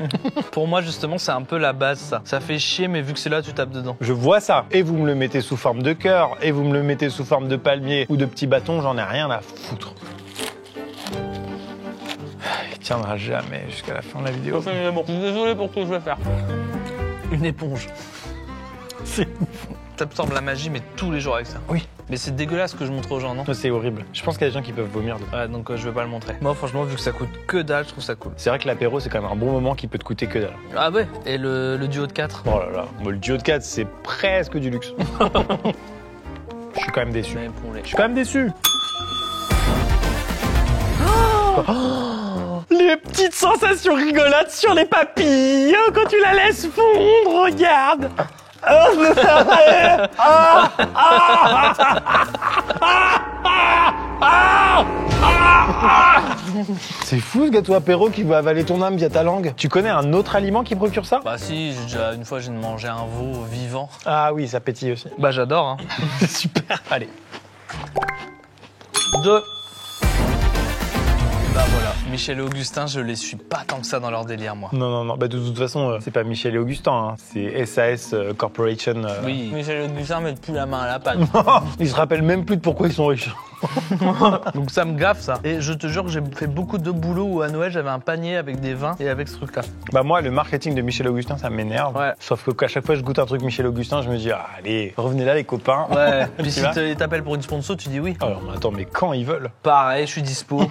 Pour moi, justement, c'est un peu la base, ça. Ça fait chier, mais vu que c'est là, tu tapes dedans. Je vois ça. Et vous me le mettez sous forme de cœur, et vous me le mettez sous forme de palmier ou de petits bâtons, j'en ai rien à foutre. Il tiendra jamais jusqu'à la fin de la vidéo. Bon, désolé pour ce que je vais faire. Une éponge. T'absorbes la magie, mais tous les jours avec ça. Oui. Mais c'est dégueulasse ce que je montre aux gens, non? C'est horrible. Je pense qu'il y a des gens qui peuvent vomir. Ouais, donc je vais pas le montrer. Moi, franchement, vu que ça coûte que dalle, je trouve ça cool. C'est vrai que l'apéro, c'est quand même un bon moment qui peut te coûter que dalle. Ah ouais. Et le duo de 4? Oh là là. Moi, le duo de 4, c'est presque du luxe. Je suis quand même déçu. Mais pour les... Je suis quand même déçu. Les petites sensations rigolotes sur les papilles quand tu la laisses fondre, regarde. C'est fou ce gâteau apéro qui va avaler ton âme via ta langue. Tu connais un autre aliment qui procure ça? Bah si, une fois j'ai mangé un veau vivant. Ah oui, ça pétille aussi. Bah j'adore, hein. Super. Allez. 2. Bah voilà, Michel et Augustin, je les suis pas tant que ça dans leur délire, moi. Non. Bah de toute façon, c'est pas Michel et Augustin, hein. C'est SAS Corporation. Oui, Michel et Augustin mettent plus la main à la pâte. Ils se rappellent même plus de pourquoi ils sont riches. Donc ça me gaffe, ça. Et je te jure que j'ai fait beaucoup de boulot où à Noël, j'avais un panier avec des vins et avec ce truc-là. Bah moi, le marketing de Michel Augustin, ça m'énerve. Ouais. Sauf que qu'à chaque fois que je goûte un truc Michel Augustin, je me dis, ah, allez, revenez là les copains. Ouais. Puis Tu si vois ils t'appellent pour une sponsor, tu dis oui. Alors, mais attends, mais quand ils veulent? Pareil, je suis dispo.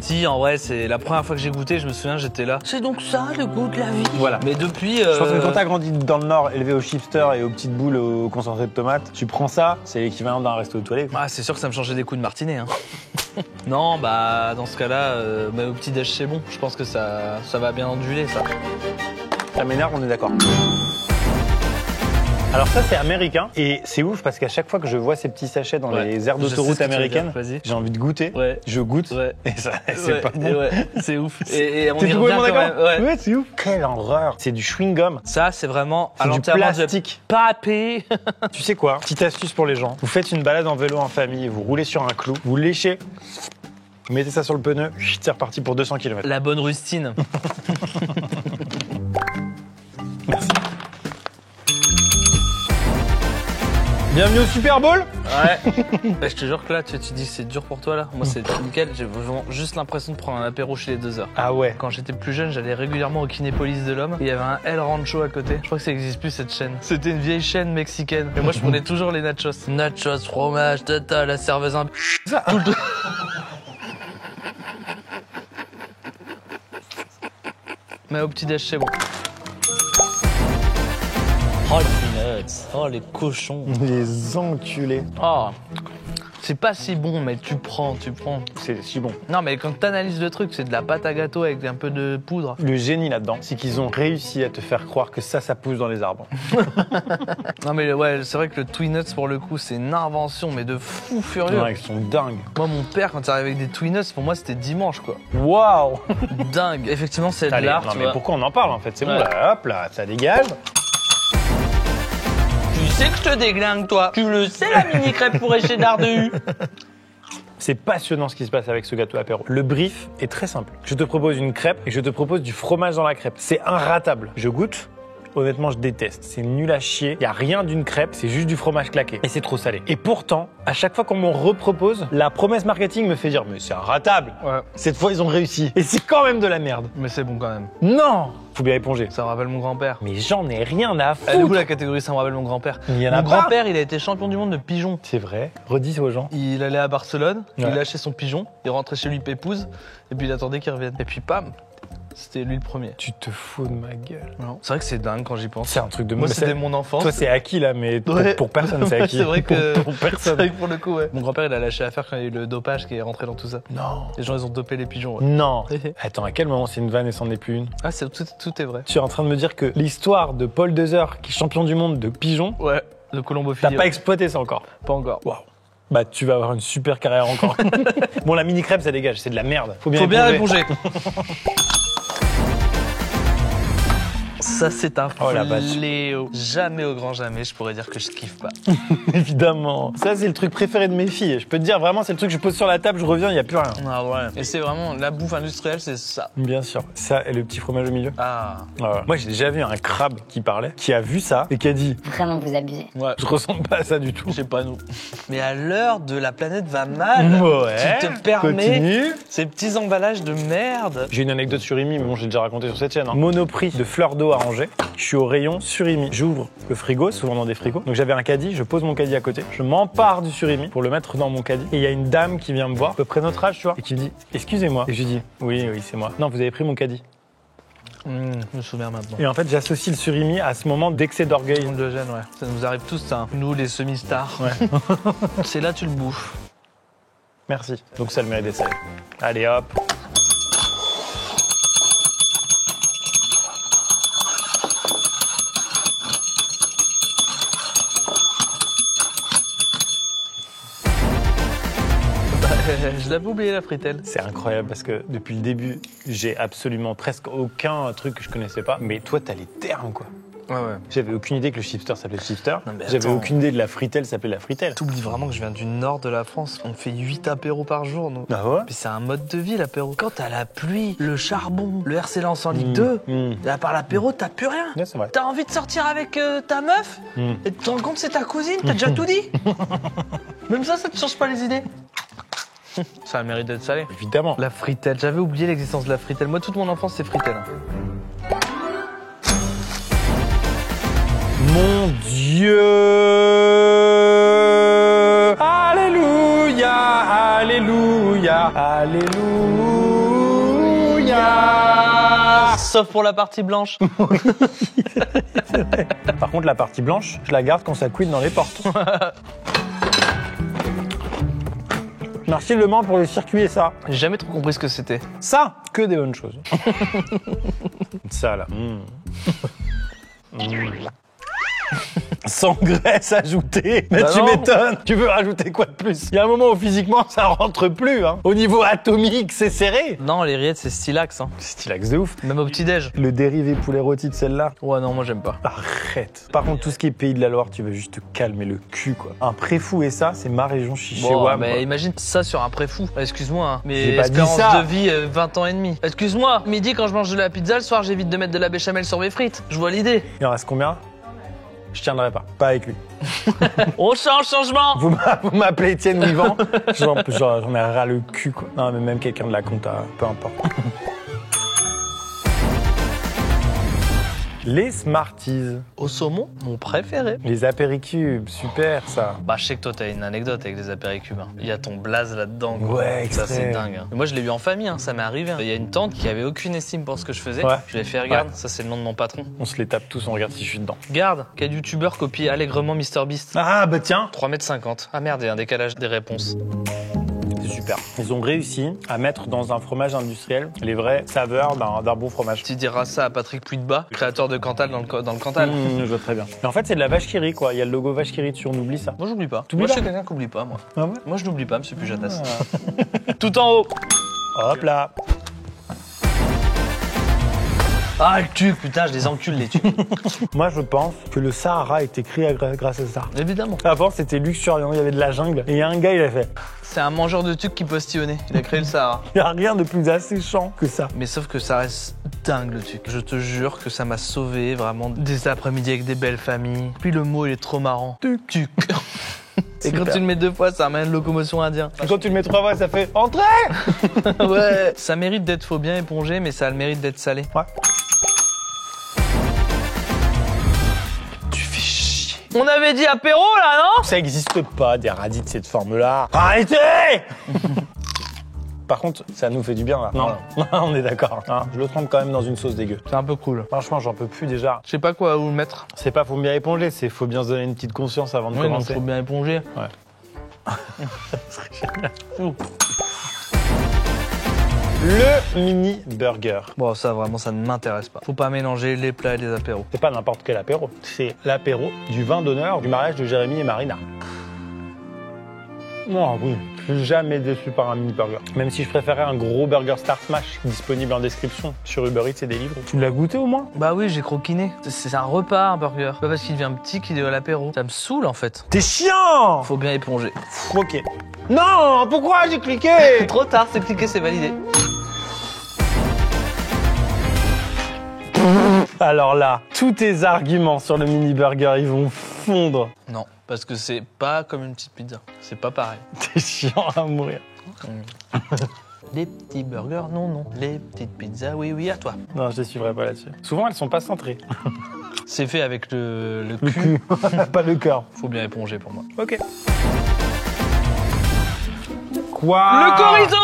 Si, en vrai, c'est la première fois que j'ai goûté, je me souviens, j'étais là. C'est donc ça, le goût de la vie. Voilà. Mais depuis... Je pense que quand t'as grandi dans le Nord, élevé au chipster et aux petites boules au concentré de tomates, tu prends ça, c'est l'équivalent d'un resto de toilette. Ah, c'est sûr que ça me changeait des coups de martinet, hein. Non, bah, dans ce cas-là, bah, au petit-déj, c'est bon. Je pense que ça va bien onduler, ça. Ça m'énerve, on est d'accord. Alors ça, c'est américain et c'est ouf parce qu'à chaque fois que je vois ces petits sachets dans Ouais. les aires Je sais d'autoroute ce que tu veux américaines, dire, vas-y. j'ai envie de goûter. Ouais. Je goûte Ouais. et ça, c'est Ouais, pas et bon. ouais, c'est ouf. Et on T'es y tout revient complètement quand d'accord? même. Ouais. C'est ouf. Quelle horreur. C'est du chewing-gum. Ça, c'est vraiment à C'est du l'enterrement de plastique. papé. Tu sais quoi? Petite astuce pour les gens. Vous faites une balade en vélo en famille, vous roulez sur un clou, vous léchez, vous mettez ça sur le pneu, c'est reparti pour 200 km. La bonne rustine. Merci. Bienvenue au Super Bowl. Ouais. Bah, je te jure que là, tu dis que c'est dur pour toi, là. Moi, c'est nickel. J'ai vraiment juste l'impression de prendre un apéro chez les 2 heures. Ah ouais. Quand j'étais plus jeune, j'allais régulièrement au Kinépolis de l'Homme. Et il y avait un El Rancho à côté. Je crois que ça existe plus, cette chaîne. C'était une vieille chaîne mexicaine. Et moi, je prenais toujours les nachos. Nachos, fromage, tata, la serveuse un... Ça. Tout le temps. Mais au petit-déj, c'est bon. Oh, les peanuts. Oh, les cochons. Les enculés. Oh. C'est pas si bon, mais tu prends. C'est si bon. Non, mais quand t'analyses le truc, c'est de la pâte à gâteau avec un peu de poudre. Le génie là-dedans, c'est qu'ils ont réussi à te faire croire que ça pousse dans les arbres. Non, mais ouais, c'est vrai que le Tweenuts, pour le coup, c'est une invention, mais de fou furieux. Ouais, ils sont dingues. Moi, mon père, quand il arrivait avec des Tweenuts, pour moi, c'était dimanche, quoi. Waouh. Dingue. Effectivement, c'est de Allez, l'art, non tu mais vois. pourquoi on en parle en fait? C'est bon Ouais. là, hop là, ça dégage. Tu sais que je te déglingue, toi. Tu le sais, la mini crêpe pour cheddar de U. C'est passionnant ce qui se passe avec ce gâteau apéro. Le brief est très simple. Je te propose une crêpe et je te propose du fromage dans la crêpe. C'est inratable. Je goûte. Honnêtement, je déteste. C'est nul à chier. Il y a rien d'une crêpe, c'est juste du fromage claqué. Et c'est trop salé. Et pourtant, à chaque fois qu'on m'en repropose, la promesse marketing me fait dire mais c'est inratable. Ouais. Cette fois, ils ont réussi. Et c'est quand même de la merde. Mais c'est bon quand même. Non. Faut bien éponger. Ça me rappelle mon grand-père. Mais j'en ai rien à Elle est où foutre. la catégorie ça me rappelle mon grand-père? Il y en a Mon pas. grand-père, il a été champion du monde de pigeon. C'est vrai. Redis aux gens. Il allait à Barcelone, il Ouais. lâchait son pigeon, il rentrait chez lui pépouze, et puis il attendait qu'il revienne. Et puis pam, c'était lui le premier. Tu te fous de ma gueule. C'est vrai que c'est dingue quand j'y pense. C'est un truc de Moi, mais c'était c'est- mon enfance. Toi, c'est acquis là, mais Ouais. pour personne, c'est acquis. C'est vrai que Pour c'est personne. vrai que pour le coup, ouais. Mon grand-père, il a lâché l'affaire quand il y a eu le dopage qui est rentré dans tout ça. Non. Les gens, ils ont dopé les pigeons. Ouais. Non. Attends, à quel moment c'est une vanne et c'en est plus une? Ah, tout est vrai. Tu es en train de me dire que l'histoire de Paul Dezer, qui est champion du monde de pigeon, Ouais. Le colombophilie. t'as pas exploité ça encore? Pas encore. Waouh. Bah, tu vas avoir une super carrière encore. Bon, la mini crêpe, ça dégage, c'est de la merde. Faut Faut bien éponger. éponger. Ça, c'est un Oh, la vache. fléau. Jamais au grand jamais, je pourrais dire que je kiffe pas. Évidemment. Ça, c'est le truc préféré de mes filles. Je peux te dire, vraiment, c'est le truc que je pose sur la table, je reviens, il n'y a plus rien. Ah ouais. Et c'est vraiment la bouffe industrielle, c'est ça. Bien sûr. Ça et le petit fromage au milieu. Ah. Ouais. Moi, j'ai déjà vu un crabe qui parlait, qui a vu ça et qui a dit Vraiment, vous abusez. Ouais. je ressemble pas à ça du tout. Je sais pas nous. Mais à l'heure de la planète va mal, Ouais. qui te permet Continue. ces petits emballages de merde. J'ai une anecdote surimi, mais bon, j'ai déjà raconté sur cette chaîne. Hein. Monoprix de fleurs d'eau à Angers. Je suis au rayon surimi. J'ouvre le frigo, souvent dans des frigos. Donc j'avais un caddie, je pose mon caddie à côté. Je m'empare du surimi pour le mettre dans mon caddie. Et il y a une dame qui vient me voir, à peu près notre âge, tu vois, et qui me dit excusez-moi. Et je lui dis oui, c'est moi. Non, vous avez pris mon caddie. Je me souviens maintenant. Et en fait, j'associe le surimi à ce moment d'excès d'orgueil. De gêne, ouais. Ça nous arrive tous, ça. Nous, les semi-stars. Ouais. C'est là, tu le bouffes. Merci. Donc ça a le mérite d'être salé. Allez hop. Je l'avais oublié, la fritelle. C'est incroyable parce que depuis le début, j'ai absolument presque aucun truc que je connaissais pas. Mais toi, t'as les termes, quoi. Ouais, ouais. J'avais aucune idée que le shifter s'appelait shifter. Non, mais J'avais attends. aucune idée de la fritelle s'appelait la fritelle. T'oublies vraiment que je viens du nord de la France. On fait 8 apéros par jour, nous. Ah ouais? Puis c'est un mode de vie, l'apéro. Quand t'as la pluie, le charbon, le RC Lens en Ligue 2, et à part l'apéro, t'as plus rien. Ouais, c'est vrai. T'as envie de sortir avec ta meuf et tu te rends compte que c'est ta cousine, t'as déjà tout dit. Même ça te change pas les idées. Ça a le mérite d'être salé. Évidemment. La fritelle, j'avais oublié l'existence de la fritelle. Moi, toute mon enfance, c'est fritelle. Mon Dieu! Alléluia! Alléluia! Alléluia! Sauf pour la partie blanche. Par contre, la partie blanche, je la garde quand ça couine dans les portes. Merci Le Mans pour le circuit et ça. J'ai jamais trop compris ce que c'était. Ça, que des bonnes choses. Ça, là. Sans graisse ajoutée. Mais Bah tu non. m'étonnes. Tu veux rajouter quoi de plus? Il y a un moment où physiquement, ça rentre plus. Hein. Au niveau atomique, c'est serré. Non, les rillettes, c'est stylax. Hein. Stylax de ouf. Même au petit-déj. Le dérivé poulet rôti de celle-là. Ouais, non, moi, j'aime pas. Arrête. Par contre, tout ce qui est Pays de la Loire, tu veux juste te calmer le cul, quoi. Un préfou et ça, c'est ma région Bon, chichewa. mais imagine ça sur un préfou. Excuse-moi, hein, mais J'ai pas dit espérance ça. de vie, 20 ans et demi. Excuse-moi, midi quand je mange de la pizza, le soir j'évite de mettre de la béchamel sur mes frites. Je vois l'idée. Il en reste combien? Je tiendrai pas. Pas avec lui. On change, changement. Vous m'appelez Étienne ou Yvan, j'en ai ras le cul, quoi. Non, mais même quelqu'un de la compta, peu importe. Les Smarties. Au saumon, mon préféré. Les apéricubes, super ça. Bah, je sais que toi, t'as une anecdote avec les apéricubes. Hein. Il y a ton blaze là-dedans. Quoi. Ouais, ça, c'est extrême. dingue. Hein. Moi, je l'ai eu en famille, hein. Ça m'est arrivé. Hein. Il y a une tante qui avait aucune estime pour ce que je faisais. Ouais. Je lui ai fait, regarde, Ouais. ça, c'est le nom de mon patron. On se les tape tous, on regarde si je suis dedans. Regarde, quel youtubeur copie allègrement MrBeast. Ah bah tiens. 3,50 m. Ah merde, il y a un décalage des réponses. C'est super. Ils ont réussi à mettre dans un fromage industriel les vraies saveurs d'un bon fromage. Tu diras ça à Patrick Puydebas, créateur de Cantal dans le Cantal. Je vois très bien. Mais en fait, c'est de la vache qui rit, quoi. Il y a le logo vache qui rit dessus, on oublie ça. Moi, j'oublie pas. T'oublies Moi, je pas suis quelqu'un qui oublie pas, moi. Ah ouais. Moi, je n'oublie pas, monsieur Pujadas. Tout en haut. Hop là. Ah, le tuc, putain, je les encule, les tucs. Moi, je pense que le Sahara est écrit grâce à ça. Évidemment. Avant, c'était luxuriant, il y avait de la jungle. Et il y a un gars, il a fait. C'est un mangeur de tucs qui postillonnait. Il a créé le Sahara. Il n'y a rien de plus asséchant que ça. Mais sauf que ça reste dingue, le tuc. Je te jure que ça m'a sauvé vraiment des après-midi avec des belles familles. Puis le mot, il est trop marrant. Tuc. Et quand Super. tu le mets 2 fois, ça amène locomotion indien. Et quand tu le mets 3 fois, ça fait Entrez. Ouais. Ça mérite d'être faut bien épongé, mais ça a le mérite d'être salé. Ouais. Tu fais chier. On avait dit apéro là, non? Ça n'existe pas, des radis de cette forme-là. Arrêtez. Par contre, ça nous fait du bien, là. Non, on est d'accord. Hein, je le trempe quand même dans une sauce dégueu. C'est un peu cool. Franchement, j'en peux plus déjà. Je sais pas quoi où le mettre. C'est pas faut bien éponger, c'est faut bien se donner une petite conscience avant de Oui, donc commencer. faut bien éponger. Le mini burger. Bon, ça vraiment, ça ne m'intéresse pas. Faut pas mélanger les plats et les apéros. C'est pas n'importe quel apéro. C'est l'apéro du vin d'honneur du mariage de Jérémy et Marina. Non, oui. Je suis jamais déçu par un mini burger. Même si je préférais un gros burger Star Smash disponible en description sur Uber Eats et Deliveroo. Tu l'as goûté au moins? Bah oui, j'ai croquiné. C'est un repas, un burger. Pas parce qu'il devient petit qu'il est à l'apéro. Ça me saoule en fait. T'es chiant! Faut bien éponger. Ok. Non! Pourquoi j'ai cliqué? Trop tard, c'est cliqué, c'est validé. Alors là, tous tes arguments sur le mini burger, ils vont fondre. Non, parce que c'est pas comme une petite pizza. C'est pas pareil. T'es chiant à mourir. Les petits burgers, non, non. Les petites pizzas, oui, oui, à toi. Non, je te suivrai pas là-dessus. Souvent, elles sont pas centrées. C'est fait avec le Le cul. cul, pas le cœur. Faut bien éponger pour moi. Ok. Quoi? Le chorizo!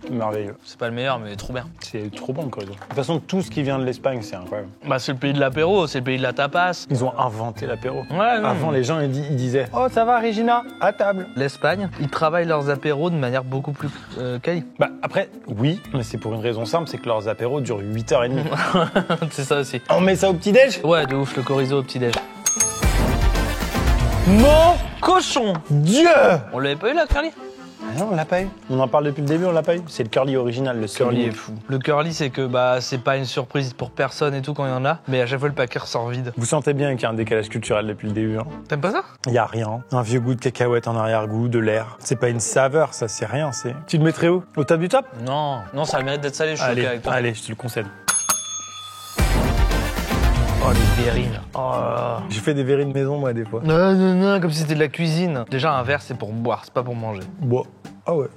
Merveilleux. C'est pas le meilleur, mais trop bien. C'est trop bon le chorizo. De toute façon, tout ce qui vient de l'Espagne, c'est incroyable. Bah, c'est le pays de l'apéro, c'est le pays de la tapas. Ils ont inventé l'apéro. Ouais, non. Avant, les gens, ils disaient « Oh, ça va, Regina? À table !» L'Espagne, ils travaillent leurs apéros de manière beaucoup plus quali. Bah, après, oui, mais c'est pour une raison simple, c'est que leurs apéros durent 8h30. C'est ça aussi. On met ça au petit-déj? Ouais, de ouf, le chorizo au petit-déj. Mon Cochon! Dieu! On l'avait pas eu là, curly? Ah non, on l'a pas eu. On en parle depuis le début, on l'a pas eu. C'est le curly original, le Curly curly est fou. Le curly, c'est que bah c'est pas une surprise pour personne et tout quand il y en a, mais à chaque fois le paquet ressort vide. Vous sentez bien qu'il y a un décalage culturel depuis le début. Hein. T'aimes pas ça? Il y a rien. Un vieux goût de cacahuète en arrière-goût, de l'air. C'est pas une saveur, ça, c'est rien. C'est. Tu le mettrais où? Au top du top? Non, non, ça a le mérite d'être salé, je suis Allez, ok avec toi. allez, je te le concède. Oh, les verrines. Oh là là. J'ai fait des verrines de maison, moi, des fois. Non, non, non, comme si c'était de la cuisine. Déjà, un verre, c'est pour boire, c'est pas pour manger. Bon. Ah ouais.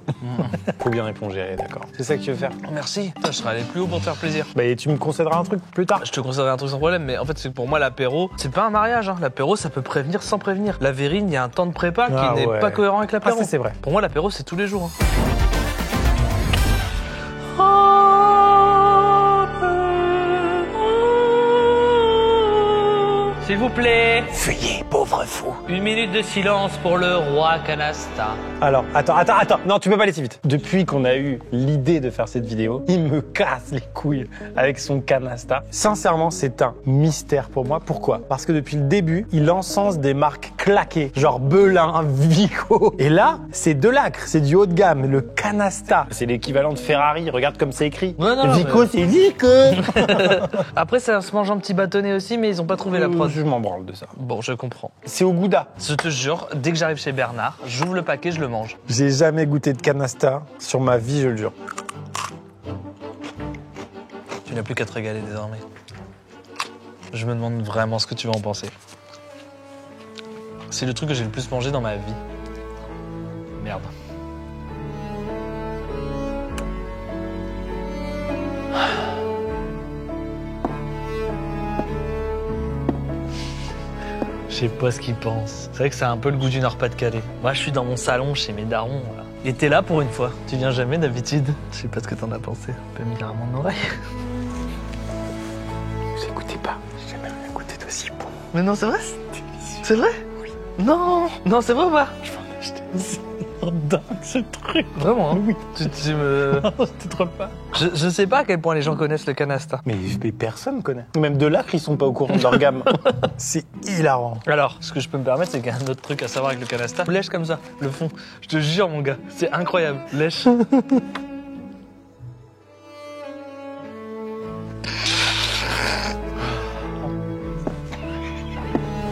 Faut bien éponger, d'accord. C'est ça que tu veux faire? Oh, merci. Putain, je serais allé plus haut pour te faire plaisir. Bah, et tu me concéderas un truc plus tard. Je te conseillerais un truc sans problème, mais en fait, c'est que pour moi, l'apéro, c'est pas un mariage. Hein. L'apéro, ça peut prévenir sans prévenir. La verrine, il y a un temps de prépa Ah qui n'est ouais. pas cohérent avec Ah, l'apéro. ça, c'est vrai. Pour moi, l'apéro, c'est tous les jours. Hein. S'il vous plaît, Fuyez, pauvre fou. 1 minute de silence pour le roi Canasta. Alors, attends. Non, tu peux pas aller si vite. Depuis qu'on a eu l'idée de faire cette vidéo, il me casse les couilles avec son canasta. Sincèrement, c'est un mystère pour moi. Pourquoi? Parce que depuis le début, il encense des marques claquées, genre Belin, Vico. Et là, c'est de l'acre, c'est du haut de gamme, le canasta. C'est l'équivalent de Ferrari, regarde comme c'est écrit. Ouais, non, Vico, mais- c'est Vico. Après, ça se mange un petit bâtonnet aussi, mais ils ont pas trouvé la prod. Je m'en branle de ça. Bon, je comprends. C'est au Gouda. Je te jure, dès que j'arrive chez Bernard, j'ouvre le paquet, je le mange. J'ai jamais goûté de canasta sur ma vie, je le jure. Tu n'as plus qu'à te régaler désormais. Je me demande vraiment ce que tu vas en penser. C'est le truc que j'ai le plus mangé dans ma vie. Merde. sais pas ce qu'ils pensent. C'est vrai que c'est un peu le goût du Nord-Pas-de-Calais. Moi, je suis dans mon salon chez mes darons. Voilà. Et t'es là pour une fois. Tu viens jamais d'habitude. Je sais pas ce que t'en as pensé. Un peu mis la mon oreille. Vous écoutez pas. J'ai jamais rien goûté d'aussi bon. Mais non, c'est vrai? C'est vrai? Oui. Non. Non, c'est vrai ou pas? Je vais en acheter. C'est dingue ce truc. Vraiment, hein? Oui. Tu me... Tu te trolles pas. Je sais pas à quel point les gens connaissent le canasta. Mais personne connaît. Même de là, ils sont pas au courant de leur gamme. C'est hilarant. Alors, ce que je peux me permettre, c'est qu'il y a un autre truc à savoir avec le canasta. Lèche comme ça, le fond. Je te jure, mon gars, c'est incroyable. Lèche.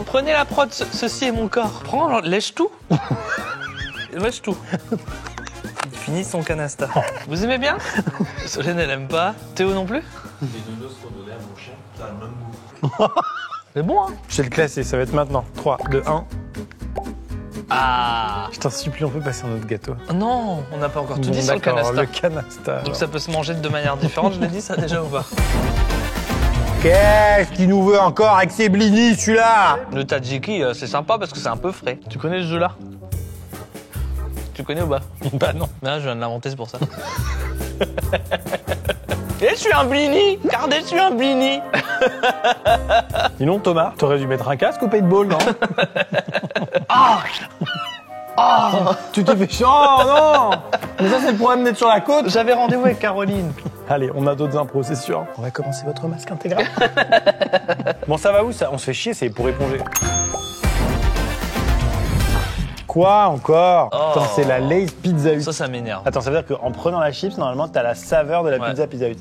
Prenez la prod, ceci est mon corps. Prends, lèche tout. Lèche tout. Il finit son canasta. Vous aimez bien? Solène, elle aime pas. Théo non plus? Les dodos qu'on donnait à mon chien, ça a le même goût. C'est bon, hein? Je vais le classer, ça va être maintenant. 3, 2, 1. Ah. Je t'en supplie, on peut passer un autre gâteau. Non, on n'a pas encore tout Bon, dit sur le d'accord, canasta. le canasta. Donc ça peut se manger de deux manières différentes, je l'ai dit ça déjà ou pas? Qu'est-ce qu'il nous veut encore avec ses blinis, celui-là? Le tzatziki, c'est sympa parce que c'est un peu frais. Tu connais ce jeu-là? Tu connais ou pas? Bah non. Non, je viens de l'inventer, c'est pour ça. Et je suis un blini! Regardez, je suis un blini! Sinon, Thomas, t'aurais dû mettre un casque au paintball, non? Tu t'es fait chier. Oh non! Mais ça, c'est le problème d'être sur la côte. J'avais rendez-vous avec Caroline. Allez, on a d'autres impros, c'est sûr. On va commencer votre masque intégral. Bon, ça va où ça? On se fait chier, c'est pour éponger. Quoi encore? Oh. Attends, c'est la Lay's Pizza Hut. Ça m'énerve. Attends, ça veut dire qu'en prenant la chips, normalement, t'as la saveur de la Ouais. Pizza Hut.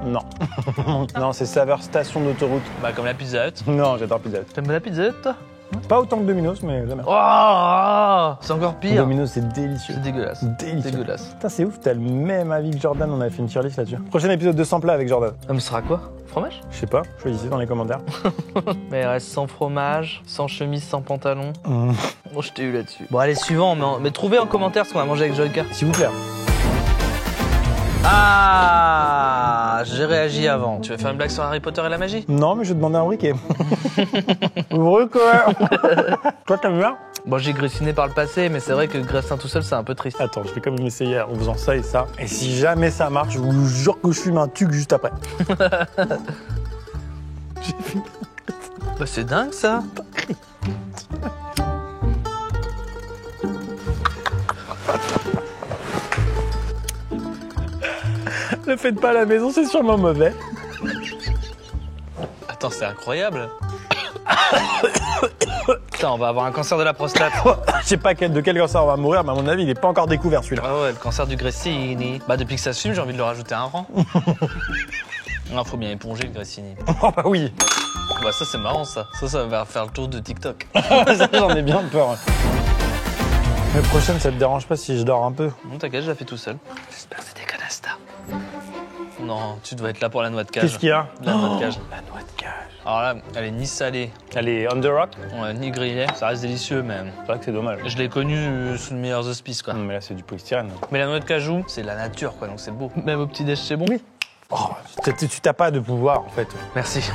Non. Non, c'est saveur station d'autoroute. Bah, comme la Pizza Hut. Non, j'adore Pizza Hut. T'aimes la Pizza Hut, toi? Pas autant que Domino's, mais jamais. Oh, c'est encore pire. Domino's, c'est délicieux. C'est dégueulasse. Délicieux. Dégueulasse. Putain, c'est ouf, t'as le même avis que Jordan, on a fait une tier list là-dessus. Prochain épisode de 100 plats avec Jordan. Ah, mais ce sera quoi? Fromage? Je sais pas, choisissez dans les commentaires. Mais il reste sans fromage, sans chemise, sans pantalon. Bon, je t'ai eu là-dessus. Bon, allez, suivant, mais trouvez en commentaire ce qu'on va manger avec Jolka. S'il vous plaît. Ah, j'ai réagi avant. Tu veux faire une blague sur Harry Potter et la magie? Non, mais je vais demander un briquet. Briquet. Toi, t'aimes bien? Bon, j'ai gressiné par le passé, mais c'est vrai que graissin tout seul, c'est un peu triste. Attends, je vais quand même essayer en faisant ça et ça. Et si jamais ça marche, je vous jure que je fume un tuc juste après. J'ai fini. Bah, c'est dingue, ça. Le faites pas à la maison, c'est sûrement mauvais. Attends, c'est incroyable. Putain, on va avoir un cancer de la prostate. Je sais pas de quel cancer on va mourir, mais à mon avis, il est pas encore découvert celui-là. Ah ouais, le cancer du Gressini. Bah, depuis que ça se fume, j'ai envie de le rajouter à un rang. Non, faut bien éponger le Gressini. Oh bah oui. Bah, ça, c'est marrant, ça. Ça va faire le tour de TikTok. Ça, j'en ai bien peur. Mais prochaine, ça te dérange pas si je dors un peu? Non, t'inquiète, je la fais tout seul. J'espère que c'est des canastas. Non, tu dois être là pour la noix de cage. Qu'est-ce qu'il y a? La noix de cage. La noix de cage. Alors là, elle est ni salée, Elle est on the rock? ni grillée. Ça reste délicieux, même. C'est vrai que c'est dommage. Je l'ai connue sous de meilleurs auspices, quoi. Non, mais là, c'est du polystyrène. Mais la noix de cajou, c'est la nature, quoi, donc c'est beau. Même au petit-déj, c'est bon. Oui. Oh, tu t'as pas de pouvoir, en fait. Merci.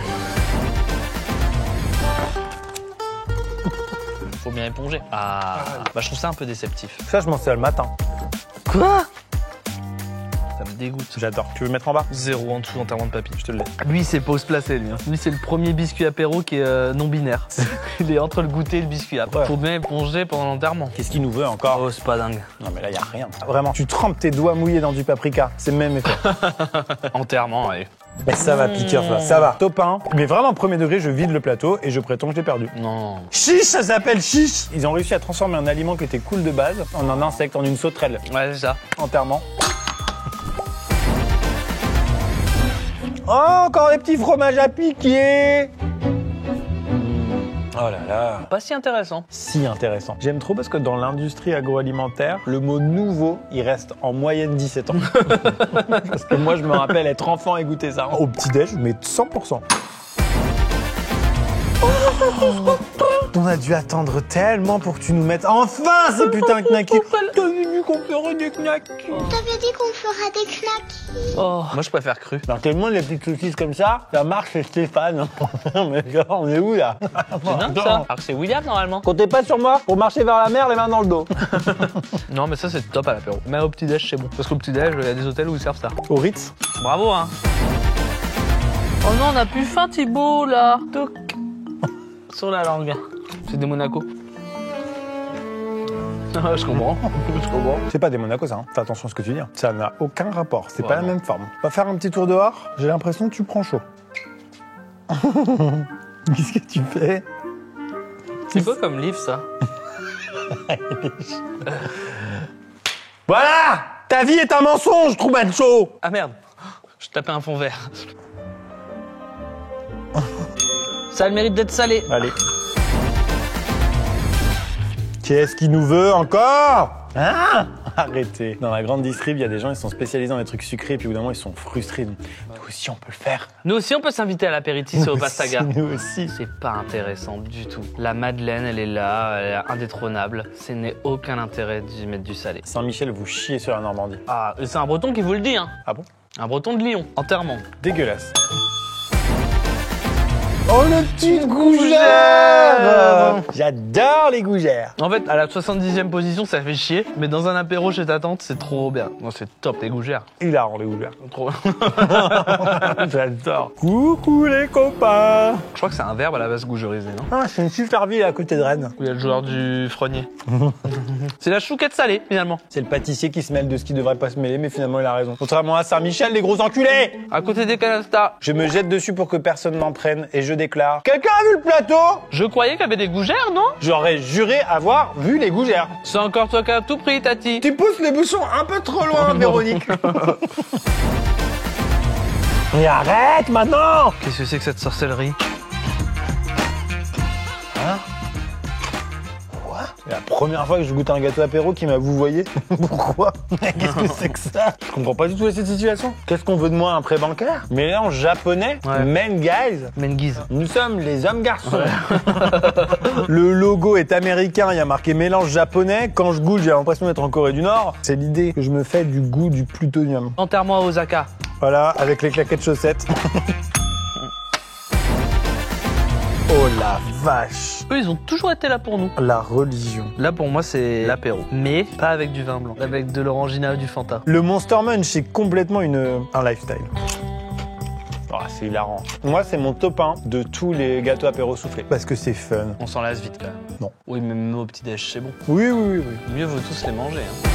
Faut bien éponger. Ah, bah je trouve ça un peu déceptif. Ça, je m'en sers le matin. Quoi? Ça me dégoûte. J'adore. Tu veux mettre en bas? 0 en dessous, enterrement de papy. Je te le laisse. Lui, c'est pause placée, lui. Lui, c'est le premier biscuit apéro qui est non binaire. Il est entre le goûter et le biscuit. Ouais. Faut bien éponger pendant l'enterrement. Qu'est-ce qu'il nous veut encore? Oh, c'est pas dingue. Non, mais là, y a rien. Vraiment, tu trempes tes doigts mouillés dans du paprika. C'est le même effet. Enterrement, allez. Mais ça va, piqueur, ça va. Top 1. Mais vraiment, premier degré, je vide le plateau et je prétends que j'ai perdu. Non. Chiche, ça s'appelle chiche. Ils ont réussi à transformer un aliment qui était cool de base en un insecte, en une sauterelle. Ouais, c'est ça. Enterrement. Oh, encore des petits fromages à piquer. Oh là là. Pas si intéressant. Si intéressant. J'aime trop parce que dans l'industrie agroalimentaire, le mot nouveau, il reste en moyenne 17 ans. Parce que moi, je me rappelle être enfant et goûter ça. Au petit-déj, mais 100%. On a dû attendre tellement pour que tu nous mettes enfin ces putains de knackis. T'avais dit qu'on ferait des knackis. T'avais dit qu'on fera des knackis. Oh. Moi, je préfère cru. Alors tellement les petites saucisses comme ça marche chez Stéphane. Mais gars, on est où là? C'est dingue ça. Alors que c'est William normalement. Comptez pas sur moi pour marcher vers la mer les mains dans le dos. Non, mais ça, c'est top à l'apéro. Mais au petit-déj, c'est bon. Parce qu'au petit-déj, il y a des hôtels où ils servent ça. Au Ritz. Bravo, hein. Oh non, on a plus faim, Thibaut, là. Toc. Sur la langue. C'est des Monaco. Ah, je comprends. Je comprends. C'est pas des Monaco ça, hein. Fais attention à ce que tu dis. Ça n'a aucun rapport, c'est pas la même forme. On va faire un petit tour dehors, j'ai l'impression que tu prends chaud. Qu'est-ce que tu fais? C'est quoi comme livre, ça? Voilà! Ta vie est un mensonge, Truman Show! Ah merde, je tapais un fond vert. Ça a le mérite d'être salé. Allez. Qu'est-ce qu'il nous veut encore? Hein? Arrêtez. Dans la grande distrib, il y a des gens, ils sont spécialisés dans les trucs sucrés, et puis au bout d'un moment, ils sont frustrés. Nous aussi, on peut le faire. Nous aussi, on peut s'inviter à l'apéritif au Nous Pastaga. aussi, nous aussi. C'est pas intéressant du tout. La Madeleine, elle est là, elle est indétrônable. Ce n'est aucun intérêt d'y mettre du salé. Saint-Michel, vous chiez sur la Normandie. Ah, c'est un breton qui vous le dit, hein. Ah bon? Un breton de Lyon, enterrement. Dégueulasse. Oh, le petit gougère! J'adore les gougères. En fait, à la 70e position, ça fait chier, mais dans un apéro chez ta tante, c'est trop bien. Non, c'est top, les gougères. Hilarant, les gougères. Trop. J'adore. Coucou les copains. Je crois que c'est un verbe à la base gougeriser, non? Ah, c'est une super ville à côté de Rennes. Où il y a le joueur du Frenier. C'est la chouquette salée, finalement. C'est le pâtissier qui se mêle de ce qui devrait pas se mêler, mais finalement il a raison. Contrairement à Saint-Michel, les gros enculés. À côté des canastas. Je me jette dessus pour que personne m'en prenne et je déclare. Quelqu'un a vu le plateau? Je croyais qu'il y avait des gougères, non? J'aurais juré avoir vu les gougères. C'est encore toi qui as tout pris, Tati. Tu pousses les bouchons un peu trop loin, Véronique. Et arrête maintenant! Qu'est-ce que c'est que cette sorcellerie? Hein? Quoi? C'est la première fois que je goûte un gâteau apéro qui m'a vouvoyé. Pourquoi? Qu'est-ce que c'est que ça? Je comprends pas du tout cette situation. Qu'est-ce qu'on veut de moi, un prêt bancaire? Mélange japonais, Ouais. men guys. Menguise. Nous sommes les hommes garçons. Le logo est américain, il y a marqué mélange japonais. Quand je goûte, j'ai l'impression d'être en Corée du Nord. C'est l'idée que je me fais du goût du plutonium. Enterre-moi à Osaka. Voilà, avec les claquettes chaussettes. Oh la vache! Eux, ils ont toujours été là pour nous. La religion. Là, pour moi, c'est l'apéro. Mais pas avec du vin blanc. Avec de l'orangina ou du Fanta. Le Monster Munch, c'est complètement un lifestyle. Oh, c'est hilarant. Moi, c'est mon top 1 de tous les gâteaux apéro soufflés. Parce que c'est fun. On s'en lasse vite, quand même. Non. Oui, mais même au petit-déj, c'est bon. Oui, oui, oui, oui. Mieux vaut tous les manger. Hein.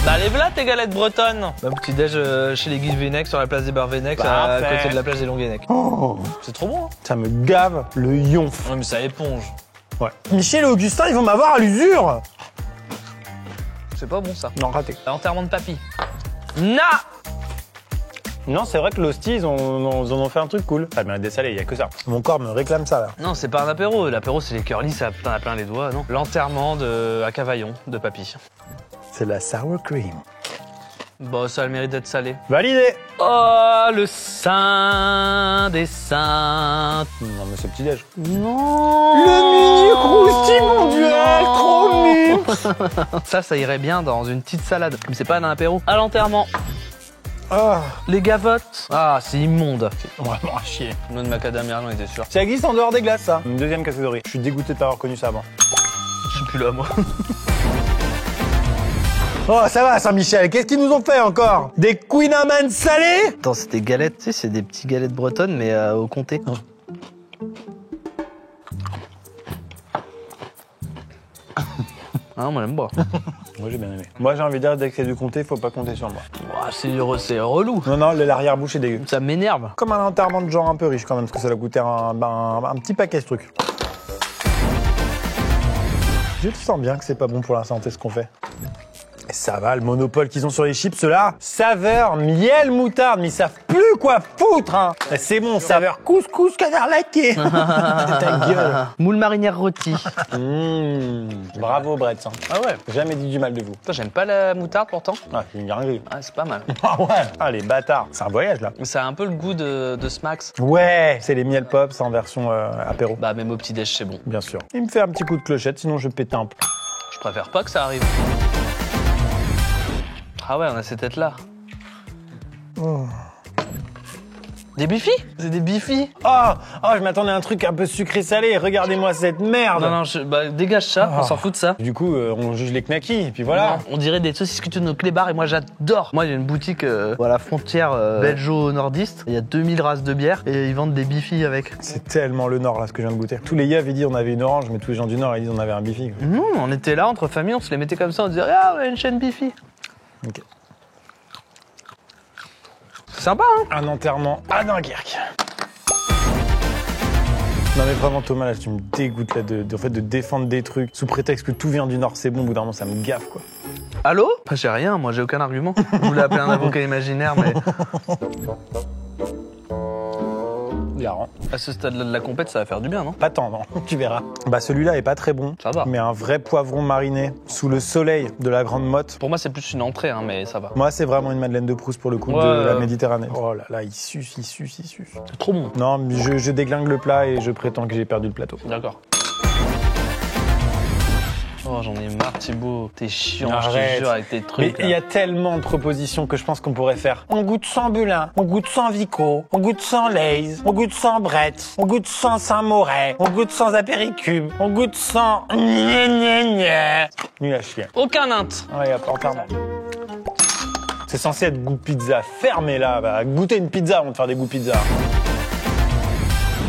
Bah, allez, voilà tes galettes bretonnes. Bah, petit-déj chez les Guy Vénec, sur la place des Bars Vénec, à Parfait. côté de la plage des Longuenec. Oh, C'est trop bon, hein. ça me gave le yonf. Ouais, mais ça éponge. Ouais. Michel et Augustin, ils vont m'avoir à l'usure. C'est pas bon, ça. Non, raté. Enterrement de papy. Na! Non, c'est vrai que l'hostie, ils en ont fait un truc cool. Ça mérite des salés, il y a que ça. Mon corps me réclame ça, là. Non, c'est pas un apéro. L'apéro, c'est les curly, ça t'en a plein les doigts, non? L'enterrement à Cavaillon de papy. C'est la sour cream. Bon, ça a le mérite d'être salé. Validé. Oh, le saint des saints. Non, mais c'est petit-déj. Non. Le mini crousti mondial, trop mignon. Ça irait bien dans une petite salade. Mais c'est pas un apéro. À l'enterrement. Ah, Les gavottes. Ah, c'est immonde. vraiment à chier. Noix de macadamia, j'en étais sûr. Ça existe en dehors des glaces, ça. Une deuxième catégorie. Je suis dégoûté de pas avoir connu ça avant. Je suis plus là, moi. Oh, ça va, Saint-Michel. Qu'est-ce qu'ils nous ont fait encore? Des Queen Amman salés? Attends, c'est des galettes, tu sais, c'est des petites galettes bretonnes, mais au comté. Ah, moi, j'aime pas. Moi, j'ai bien aimé. Moi, j'ai envie de dire, dès que c'est du comté, faut pas compter sur moi. Ouah, c'est relou. Non, non, l'arrière-bouche est dégueu. Ça m'énerve. Comme un enterrement de genre un peu riche quand même, parce que ça doit coûter un petit paquet ce truc. Je le sens bien que c'est pas bon pour la santé ce qu'on fait. Ça va, le monopole qu'ils ont sur les chips, ceux-là. Saveur, miel, moutarde, mais ils savent plus quoi foutre, hein. C'est bon, saveur couscous, canard laqué. Ta gueule. Moule marinière rôti. Bravo, Brett. Hein. Ah ouais. Jamais dit du mal de vous. Putain, j'aime pas la moutarde pourtant. Ah, c'est une dinguerie. Ah, c'est pas mal. Ah ouais. Ah, les bâtards. C'est un voyage, là. Ça a un peu le goût de Smacks. Ouais, c'est les miel pops en version apéro. Bah, même au petit-déj, c'est bon. Bien sûr. Il me fait un petit coup de clochette, sinon je pète un peu. Je préfère pas que ça arrive. Ah ouais, on a ces têtes-là. Des bifis? C'est des bifis? Oh, je m'attendais à un truc un peu sucré-salé. Regardez-moi cette merde. Non, bah dégage ça, on s'en fout de ça. Du coup, on juge les knackis, et puis voilà. Non, on dirait des saucisses que tu nos clébards et moi j'adore. Moi, il y a une boutique à la frontière belgeo-nordiste. Il y a 2000 races de bière et ils vendent des bifis avec. C'est tellement le Nord, là, ce que je viens de goûter. Tous les yeux avaient dit on avait une orange, mais tous les gens du Nord, ils disent on avait un bifi. Quoi. Non, on était là entre familles, on se les mettait comme ça, on disait ah ouais, une chaîne bifi. Ok. C'est sympa, hein? Un enterrement à Dunkerque. Non mais vraiment Thomas, là tu me dégoûtes là de défendre des trucs sous prétexte que tout vient du Nord, c'est bon, au bout d'un moment ça me gaffe quoi. Allô? Bah, j'ai rien, moi j'ai aucun argument. Je voulais appeler un avocat imaginaire, mais... Garant. À ce stade-là de la compète, ça va faire du bien, non? Pas tant, non, tu verras. Bah celui-là est pas très bon. Ça va. Mais un vrai poivron mariné sous le soleil de la Grande Motte. Pour moi, c'est plus une entrée, hein, mais ça va. Moi c'est vraiment une Madeleine de Proust pour le coup Ouais, de la Méditerranée. Oh là là, il suce. C'est trop bon. Non, mais je déglingue le plat et je prétends que j'ai perdu le plateau. D'accord. Oh, j'en ai marre, Thibaut. T'es chiant, je Arrête. te jure, avec tes Mais trucs. il y a tellement de propositions que je pense qu'on pourrait faire. On goûte sans Bulin, on goûte sans Vico, on goûte sans Lays, on goûte sans Brett, on goûte sans Saint-Moret, on goûte sans Apéricube, on goûte sans... Nul à chier. Aucun int. Ouais, y a pas entièrement. C'est censé être goût pizza. Fermé là, va goûter une pizza avant de faire des goûts pizza.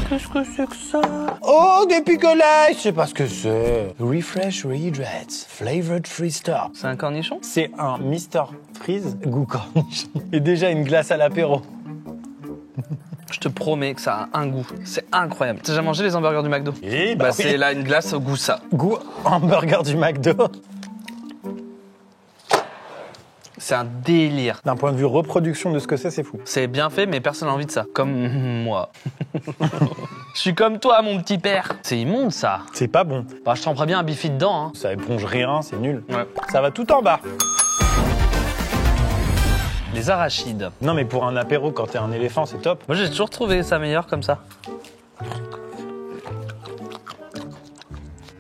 Qu'est-ce que c'est que ça? Oh, des picolés! Je sais pas ce que c'est. Refresh Rehydrate, Flavored Freeze-Stop. C'est un cornichon? C'est un Mr. Freeze goût cornichon. Et déjà une glace à l'apéro. Je te promets que ça a un goût. C'est incroyable. T'as déjà mangé les hamburgers du McDo? Et Bah, oui. c'est là une glace au goût ça. Goût hamburger du McDo. C'est un délire. D'un point de vue reproduction de ce que c'est fou. C'est bien fait, mais personne n'a envie de ça. Comme moi. Je suis comme toi, mon petit père. C'est immonde, ça. C'est pas bon. Bah, je tremperais bien un bifi dedans, hein. Ça éponge rien, c'est nul. Ouais. Ça va tout en bas. Les arachides. Non mais pour un apéro, quand t'es un éléphant, c'est top. Moi, j'ai toujours trouvé ça meilleur comme ça.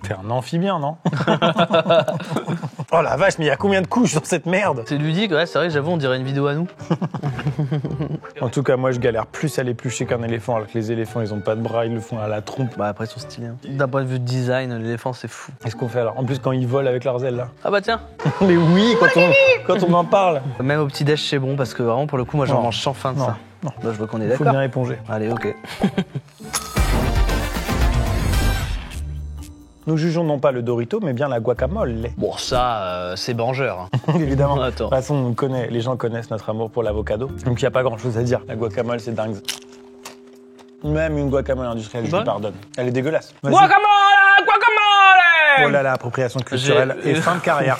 T'es un amphibien, non? Oh la vache, mais il y a combien de couches dans cette merde? C'est ludique, ouais, c'est vrai, j'avoue, on dirait une vidéo à nous. En tout cas, moi, je galère plus à l'éplucher qu'un éléphant, alors que les éléphants, ils ont pas de bras, ils le font à la trompe. Bah, après, ils sont stylés. Hein. D'un point de vue de design, l'éléphant, c'est fou. Qu'est-ce qu'on fait alors? En plus, quand ils volent avec leurs ailes, là. Ah bah tiens. Mais oui, quand on en parle. Même au petit-déj, c'est bon, parce que vraiment, pour le coup, moi, j'en Non. mange sans fin de Non. ça. Non. Là, je vois qu'on est Il faut d'accord. bien éponger. Allez, ok. Nous jugeons non pas le Dorito, mais bien la guacamole. Bon, ça, c'est vengeur. Hein. Évidemment. Attends. De toute façon, on connaît, les gens connaissent notre amour pour l'avocado. Donc il n'y a pas grand-chose à dire. La guacamole, c'est dingue. Même une guacamole industrielle, je Bonne. lui pardonne. Elle est dégueulasse. Vas-y. Guacamole! Guacamole! Oh là là, appropriation culturelle J'ai- et fin de carrière.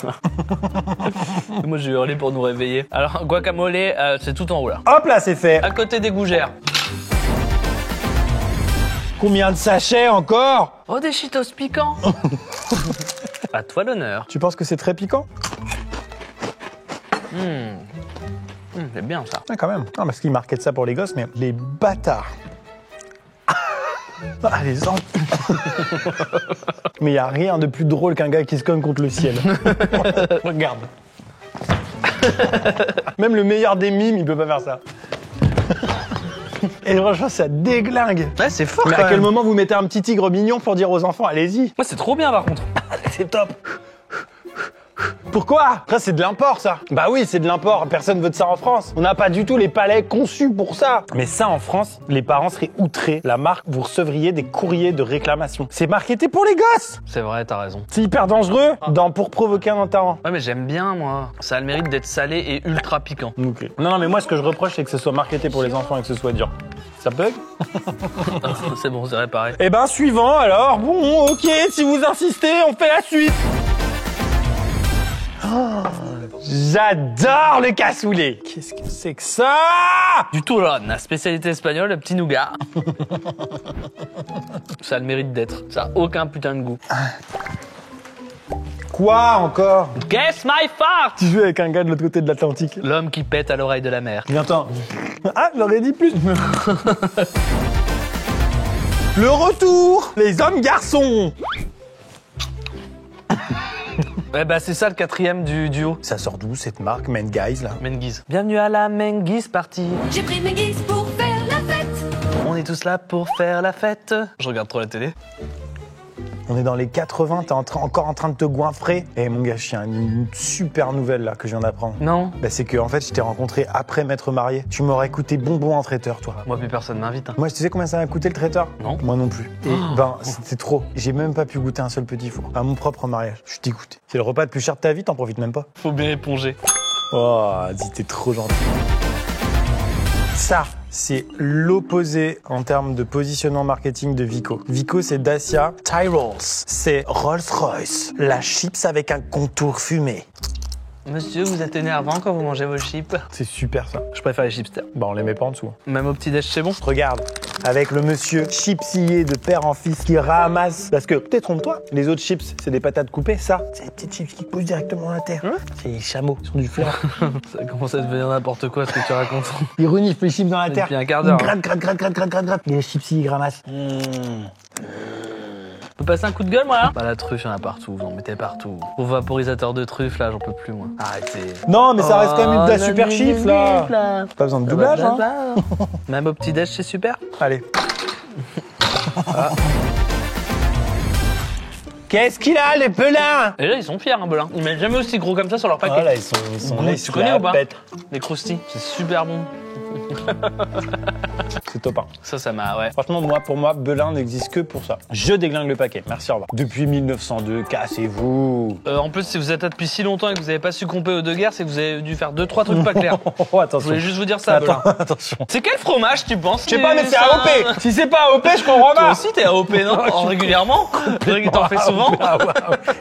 Moi, j'ai hurlé pour nous réveiller. Alors, guacamole, c'est tout en haut, là. Hop là, c'est fait. À côté des gougères. Combien de sachets encore? Oh, des Cheetos piquants. À toi l'honneur. Tu penses que c'est très piquant? C'est bien, ça. Ah, quand même. Non, parce qu'ils marquaient de ça pour les gosses, mais les bâtards. Ah, les enfants. Mais il n'y a rien de plus drôle qu'un gars qui se cogne contre le ciel. Regarde. Même le meilleur des mimes, il peut pas faire ça. Et franchement, ça déglingue. Ouais, c'est fort, Mais quand à quel même. moment vous mettez un petit tigre mignon pour dire aux enfants, allez-y? Moi, c'est trop bien, par contre. C'est top. Pourquoi? Après, c'est de l'import, ça. Bah oui, c'est de l'import. Personne veut de ça en France. On n'a pas du tout les palais conçus pour ça. Mais ça, en France, les parents seraient outrés. La marque, vous recevriez des courriers de réclamation. C'est marketé pour les gosses. C'est vrai, t'as raison. C'est hyper dangereux pour provoquer un enterrement. Ouais, mais j'aime bien, moi. Ça a le mérite d'être salé et ultra piquant. Ok. Non, mais moi, ce que je reproche, c'est que ce soit marketé pour les enfants et que ce soit dur. Ça bug? C'est bon, c'est réparé. Eh ben, suivant, alors. Bon, ok, si vous insistez, on fait la suite. Oh, J'adore le cassoulet. Qu'est-ce que c'est que ça? Du turrón, la spécialité espagnole, le petit nougat. Ça a le mérite d'être. Ça a aucun putain de goût. Quoi encore? Guess my fart! Tu joues avec un gars de l'autre côté de l'Atlantique. L'homme qui pète à l'oreille de la mer. Viens-t'en. Ah, j'aurais dit plus. Le retour, les hommes garçons. Eh ben c'est ça le 4e du duo. Ça sort d'où cette marque Menguise là? Menguise. Bienvenue à la Menguise party. J'ai pris mes guises pour faire la fête. On est tous là pour faire la fête. Je regarde trop la télé. On est dans les 80, t'es encore en train de te goinfrer. Eh mon gars, j'ai une super nouvelle là que je viens d'apprendre. Non. Bah, c'est que en fait, je t'ai rencontré après m'être marié. Tu m'aurais coûté bonbon en traiteur, toi. Moi plus personne m'invite. Hein. Moi, tu sais combien ça m'a coûté le traiteur? Non. Moi non plus. Et ben, c'était trop. J'ai même pas pu goûter un seul petit four. À mon propre mariage. Je suis dégoûté. C'est le repas le plus cher de ta vie, t'en profites même pas. Faut bien éponger. Oh, dis, t'es trop gentil. Ça, c'est l'opposé en termes de positionnement marketing de Vico. Vico, c'est Dacia. Tyrrells, c'est Rolls-Royce. La chips avec un contour fumé. Monsieur, vous êtes énervant quand vous mangez vos chips. C'est super ça. Je préfère les chipsters. Bah, on les met pas en dessous. Même au petit-déj, c'est bon. Regarde, avec le monsieur chipsillé de père en fils qui ramasse. Parce que, peut-être trompe-toi, les autres chips, c'est des patates coupées. Ça, c'est les petites chips qui poussent directement dans la terre. C'est les chameaux, ils sont du fleur. Ça commence à devenir n'importe quoi ce que tu racontes. Ils reniflent les chips dans la terre. Depuis un quart d'heure. Gratte. Et les chipsilles, ils ramassent. Je peux passer un coup de gueule, moi, là? Bah, la truffe, il y en a partout. Vous en mettez partout. Au vaporisateur de truffe, là, j'en peux plus, moi. Arrêtez. Non, mais ça reste quand même de la super chips, là. Pas besoin de doublage, hein. Même au petit-déj, c'est super. Allez. Qu'est-ce qu'il a, les pelins? Et là, ils sont fiers, hein, Belin. Ils mettent jamais aussi gros comme ça sur leur paquet. Voilà, ils sont là, Tu connais ou pas? Les croustilles. C'est super bon. C'est top 1. Ça m'a, ouais. Franchement, pour moi, Belin n'existe que pour ça. Je déglingue le paquet. Merci, au revoir. Depuis 1902, cassez-vous. En plus, si vous êtes là depuis si longtemps et que vous n'avez pas succombé aux deux guerres, c'est que vous avez dû faire 2-3 trucs pas clairs. Oh, Je attention. voulais juste vous dire ça, Belin. Attention. C'est quel fromage, tu penses? Je sais pas, mais c'est AOP. Si c'est pas AOP, je comprends Toi pas. aussi, t'es AOP, non? Régulièrement? T'en fais souvent? Ah ouais.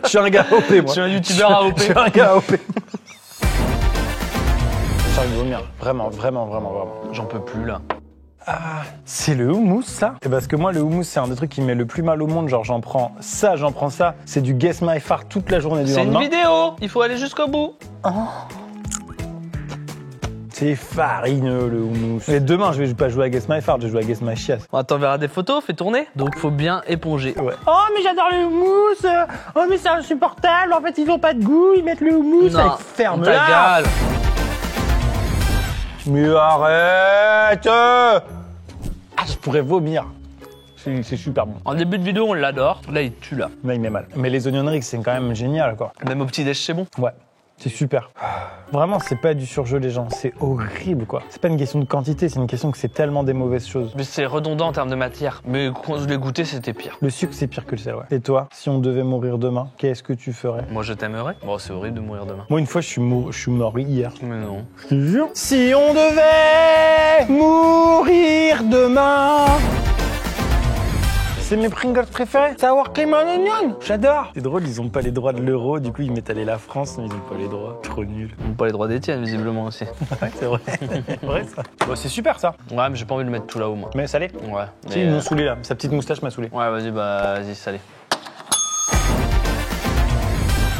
Je suis un gars AOP, moi. Je suis un youtubeur AOP. Je suis un gars AOP. J'ai envie de vomir. Vraiment. J'en peux plus, là. Ah, c'est le houmous, ça? Et parce que moi, le houmous, c'est un des trucs qui me met le plus mal au monde. Genre, j'en prends ça. C'est du Guess My Fart toute la journée du C'est une lendemain. vidéo. Il faut aller jusqu'au bout. C'est farineux, le houmous. Et demain, je vais pas jouer à Guess My Fart, je vais jouer à Guess My Chiasse. On t'enverra des photos, fais tourner. Donc, faut bien éponger. Ouais. Oh, mais j'adore le houmous. Oh, mais c'est insupportable. En fait, ils ont pas de goût. Ils mettent le houmous. Non, Ferme ta là. gueule. Mais arrête. Ah, je pourrais vomir. C'est super bon. En début de vidéo, on l'adore. Là, il tue, là. Là, il met mal. Mais les oignons rix, c'est quand même génial, quoi. Même au petit-déj, c'est bon. Ouais. C'est super. Vraiment, c'est pas du surjeu, les gens. C'est horrible, quoi. C'est pas une question de quantité, c'est une question que c'est tellement des mauvaises choses. Mais c'est redondant en termes de matière. Mais quand je l'ai goûté, c'était pire. Le sucre, c'est pire que le sel, ouais. Et toi, si on devait mourir demain, qu'est-ce que tu ferais? Moi, je t'aimerais. Bon, c'est horrible de mourir demain. Moi, une fois, je suis mort hier. Mais non. Je te jure. Si on devait mourir demain... C'est mes Pringles préférés. Sour cream and onion. J'adore. C'est drôle, ils ont pas les droits de l'euro. Du coup, ils mettent aller la France, mais ils ont pas les droits. Trop nul. On n'a pas les droits d'Étienne, visiblement aussi. Ouais, c'est vrai. C'est vrai, ça. Bon, c'est super, ça. Ouais, mais j'ai pas envie de mettre tout là-haut, moi. Mais salé. Ouais. Si, ils m'ont saoulé, là. Sa petite moustache m'a saoulé. Ouais, vas-y, salé.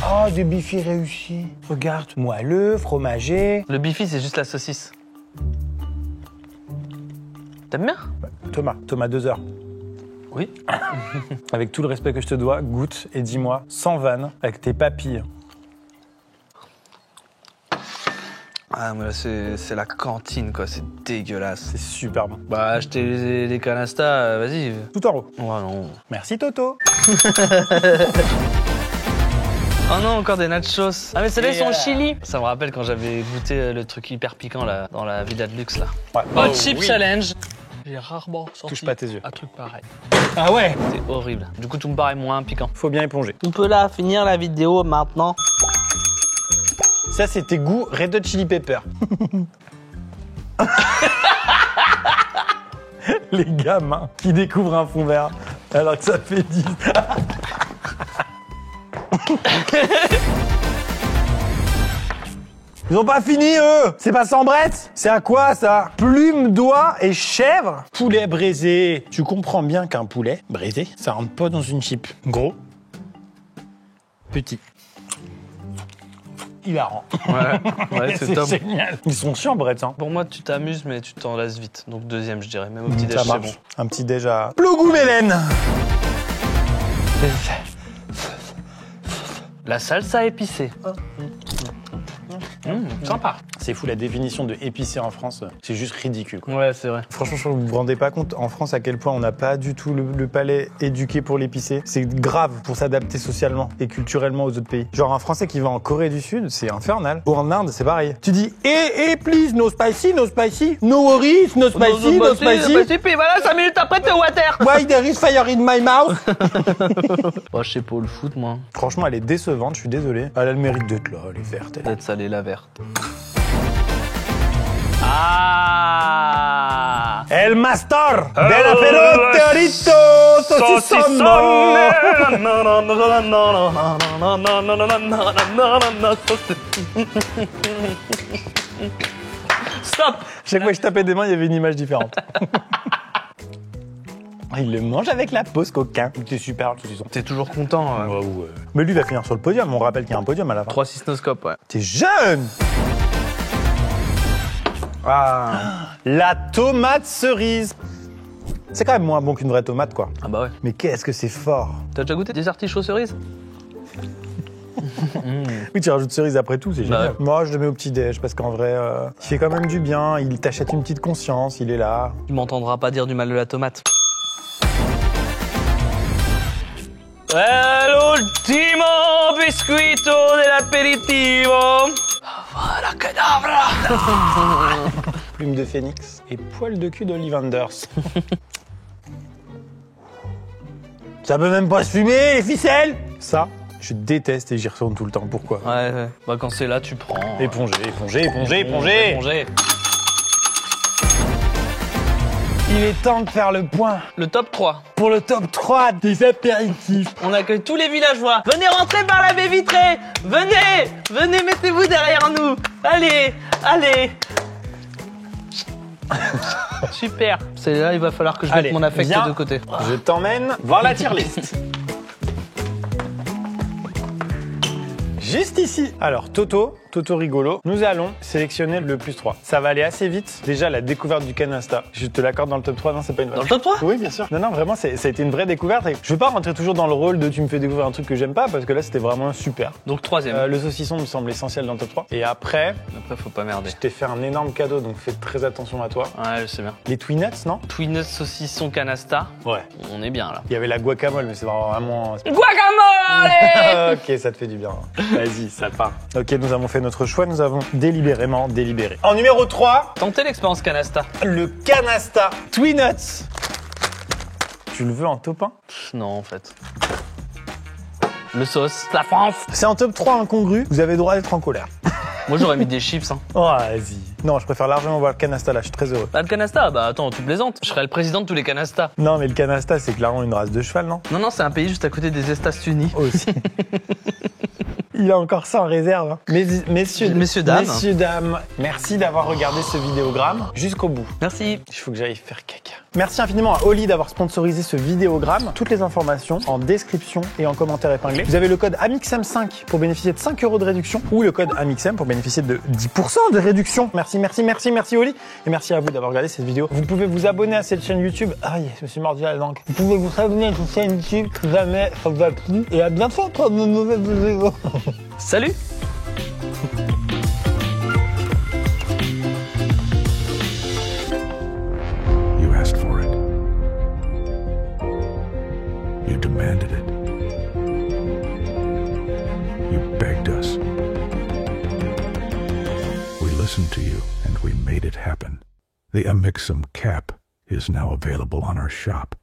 Oh, des bifis réussis. Regarde, moelleux, fromagé. Le bifi, c'est juste la saucisse. T'aimes bien? Thomas 2 heures. Oui. Avec tout le respect que je te dois, goûte et dis-moi, sans vanne, avec tes papilles. Ah, mais là, c'est la cantine, quoi. C'est dégueulasse. C'est super bon. Bah, acheter les canastas, vas-y. Tout en haut. Ouais, non. Merci, Toto. Oh non, encore des nachos. Ah, mais ceux-là, ils sont au Chili. Ça me rappelle quand j'avais goûté le truc hyper piquant, là, dans la Vida de Luxe, là. Ouais. Hot Chip Challenge. J'ai rarement sorti Touche pas tes yeux. un truc pareil. Ah ouais. C'est horrible. Du coup, tout me paraît moins piquant. Faut bien éponger. On peut là finir la vidéo maintenant. Ça, c'était goût Red Hot Chili Pepper. Les gamins qui découvrent un fond vert alors que ça fait 10. Ils ont pas fini, eux. C'est pas sambrette. C'est à quoi, ça? Plume, doigt et chèvre. Poulet braisé. Tu comprends bien qu'un poulet braisé, ça rentre pas dans une chip. Gros. Petit. Hilarant. Ouais, c'est top. Génial. Ils sont chiants, Brett. Hein. Pour moi, tu t'amuses, mais tu t'en lasses vite. Donc deuxième, je dirais. Même au petit déj, Ça c'est marche. bon. Un petit déj à Plougou Mélène. La salsa épicée. Sympa. C'est fou, la définition de épicé en France, c'est juste ridicule. Quoi. Ouais, c'est vrai. Franchement, je trouve que vous vous rendez pas compte en France à quel point on n'a pas du tout le palais éduqué pour l'épicé. C'est grave pour s'adapter socialement et culturellement aux autres pays. Genre un Français qui va en Corée du Sud, c'est infernal. Ou en Inde, c'est pareil. Tu dis please, no spicy, no spicy, no worries, no spicy, no spicy. Puis voilà, 5 minutes après, t'es au water. Why there is fire in my mouth? Oh, je sais pas où le foot, moi. Franchement, elle est décevante, je suis désolé. Elle a le mérite d'être là, elle est verte. Elle. Peut-être salée, la verte. Ah! El Mastor de la Perotorito Saucisson. Stop! Chaque fois que je tapais des mains, il y avait une image différente. Il le mange avec la pause coquin. T'es super, le saucisson. T'es toujours content. Mais lui va finir sur le podium. On rappelle qu'il y a un podium à la fin. 3 cystoscopes, ouais. T'es jeune. Ah, la tomate cerise. C'est quand même moins bon qu'une vraie tomate, quoi. Ah bah ouais. Mais qu'est-ce que c'est fort. T'as déjà goûté des artichauts cerises? Oui, tu rajoutes cerise après tout, c'est génial. Ouais. Moi, je le mets au petit-déj parce qu'en vrai, il fait quand même du bien. Il t'achète une petite conscience, il est là. Tu m'entendras pas dire du mal de la tomate. L'ultimo biscuito dell'aperitivo. Voilà, cadavre. Plume de phénix et poil de cul d'Ollivanders. Ça peut même pas se fumer, les ficelles. Ça, je déteste et j'y retourne tout le temps. Pourquoi? Ouais. Bah quand c'est là, tu prends. Éponger. Éponger. Il est temps de faire le point Le top 3. pour le top 3 des apéritifs. On accueille tous les villageois. Venez rentrer par la baie vitrée. Venez, mettez-vous derrière nous. Allez. Super. C'est là, il va falloir que je mette Allez, mon affect viens. de côté. Je t'emmène voir la tier list. Juste ici. Alors, Toto rigolo, nous allons sélectionner le plus 3. Ça va aller assez vite. Déjà, la découverte du canasta. Je te l'accorde dans le top 3, non, c'est pas une Dans le top 3? Oui, bien sûr. Non, vraiment, ça a été une vraie découverte. Et je veux pas rentrer toujours dans le rôle de tu me fais découvrir un truc que j'aime pas, parce que là, c'était vraiment super. Donc troisième. Le saucisson me semble essentiel dans le top 3. Et après, Après, faut pas merder. je t'ai fait un énorme cadeau, donc fais très attention à toi. Ouais, je sais bien. Les Twinuts, non? Twinus saucisson canasta. Ouais. On est bien là. Il y avait la guacamole, mais c'est vraiment... Guacamole. Ok, ça te fait du bien. Vas-y, ça part. Ok, nous avons fait notre choix, nous avons délibérément délibéré. En numéro 3, Tentez l'expérience canasta. le canasta Twinuts. Tu le veux en top 1? Non, en fait. Le sauce, la France. C'est en top 3 incongru, vous avez le droit d'être en colère. Moi, j'aurais mis des chips. Hein. Oh, vas-y. Non, je préfère largement voir le canasta là, je suis très heureux. Bah, le canasta, bah attends, tu plaisantes. Je serais le président de tous les canastas. Non, mais le canasta, c'est clairement une race de cheval, non? Non, c'est un pays juste à côté des États-Unis. Aussi. Il a encore ça en réserve. Hein. Messieurs, dames, merci d'avoir regardé ce vidéogramme jusqu'au bout. Merci. Il faut que j'aille faire caca. Merci infiniment à Oli d'avoir sponsorisé ce vidéogramme. Toutes les informations en description et en commentaire épinglé. Vous avez le code AMIXM5 pour bénéficier de 5 € de réduction ou le code AMIXM pour bénéficier de 10% de réduction. Merci Oli. Et merci à vous d'avoir regardé cette vidéo. Vous pouvez vous abonner à cette chaîne YouTube. Aïe, je me suis mordu la langue. Vous pouvez vous abonner à cette chaîne YouTube si jamais ça vous a plu. Et à bientôt pour de nouvelles vidéos. Salut. You asked for it. You demanded it. You begged us. We listened to you and we made it happen. The Amixum cap is now available on our shop.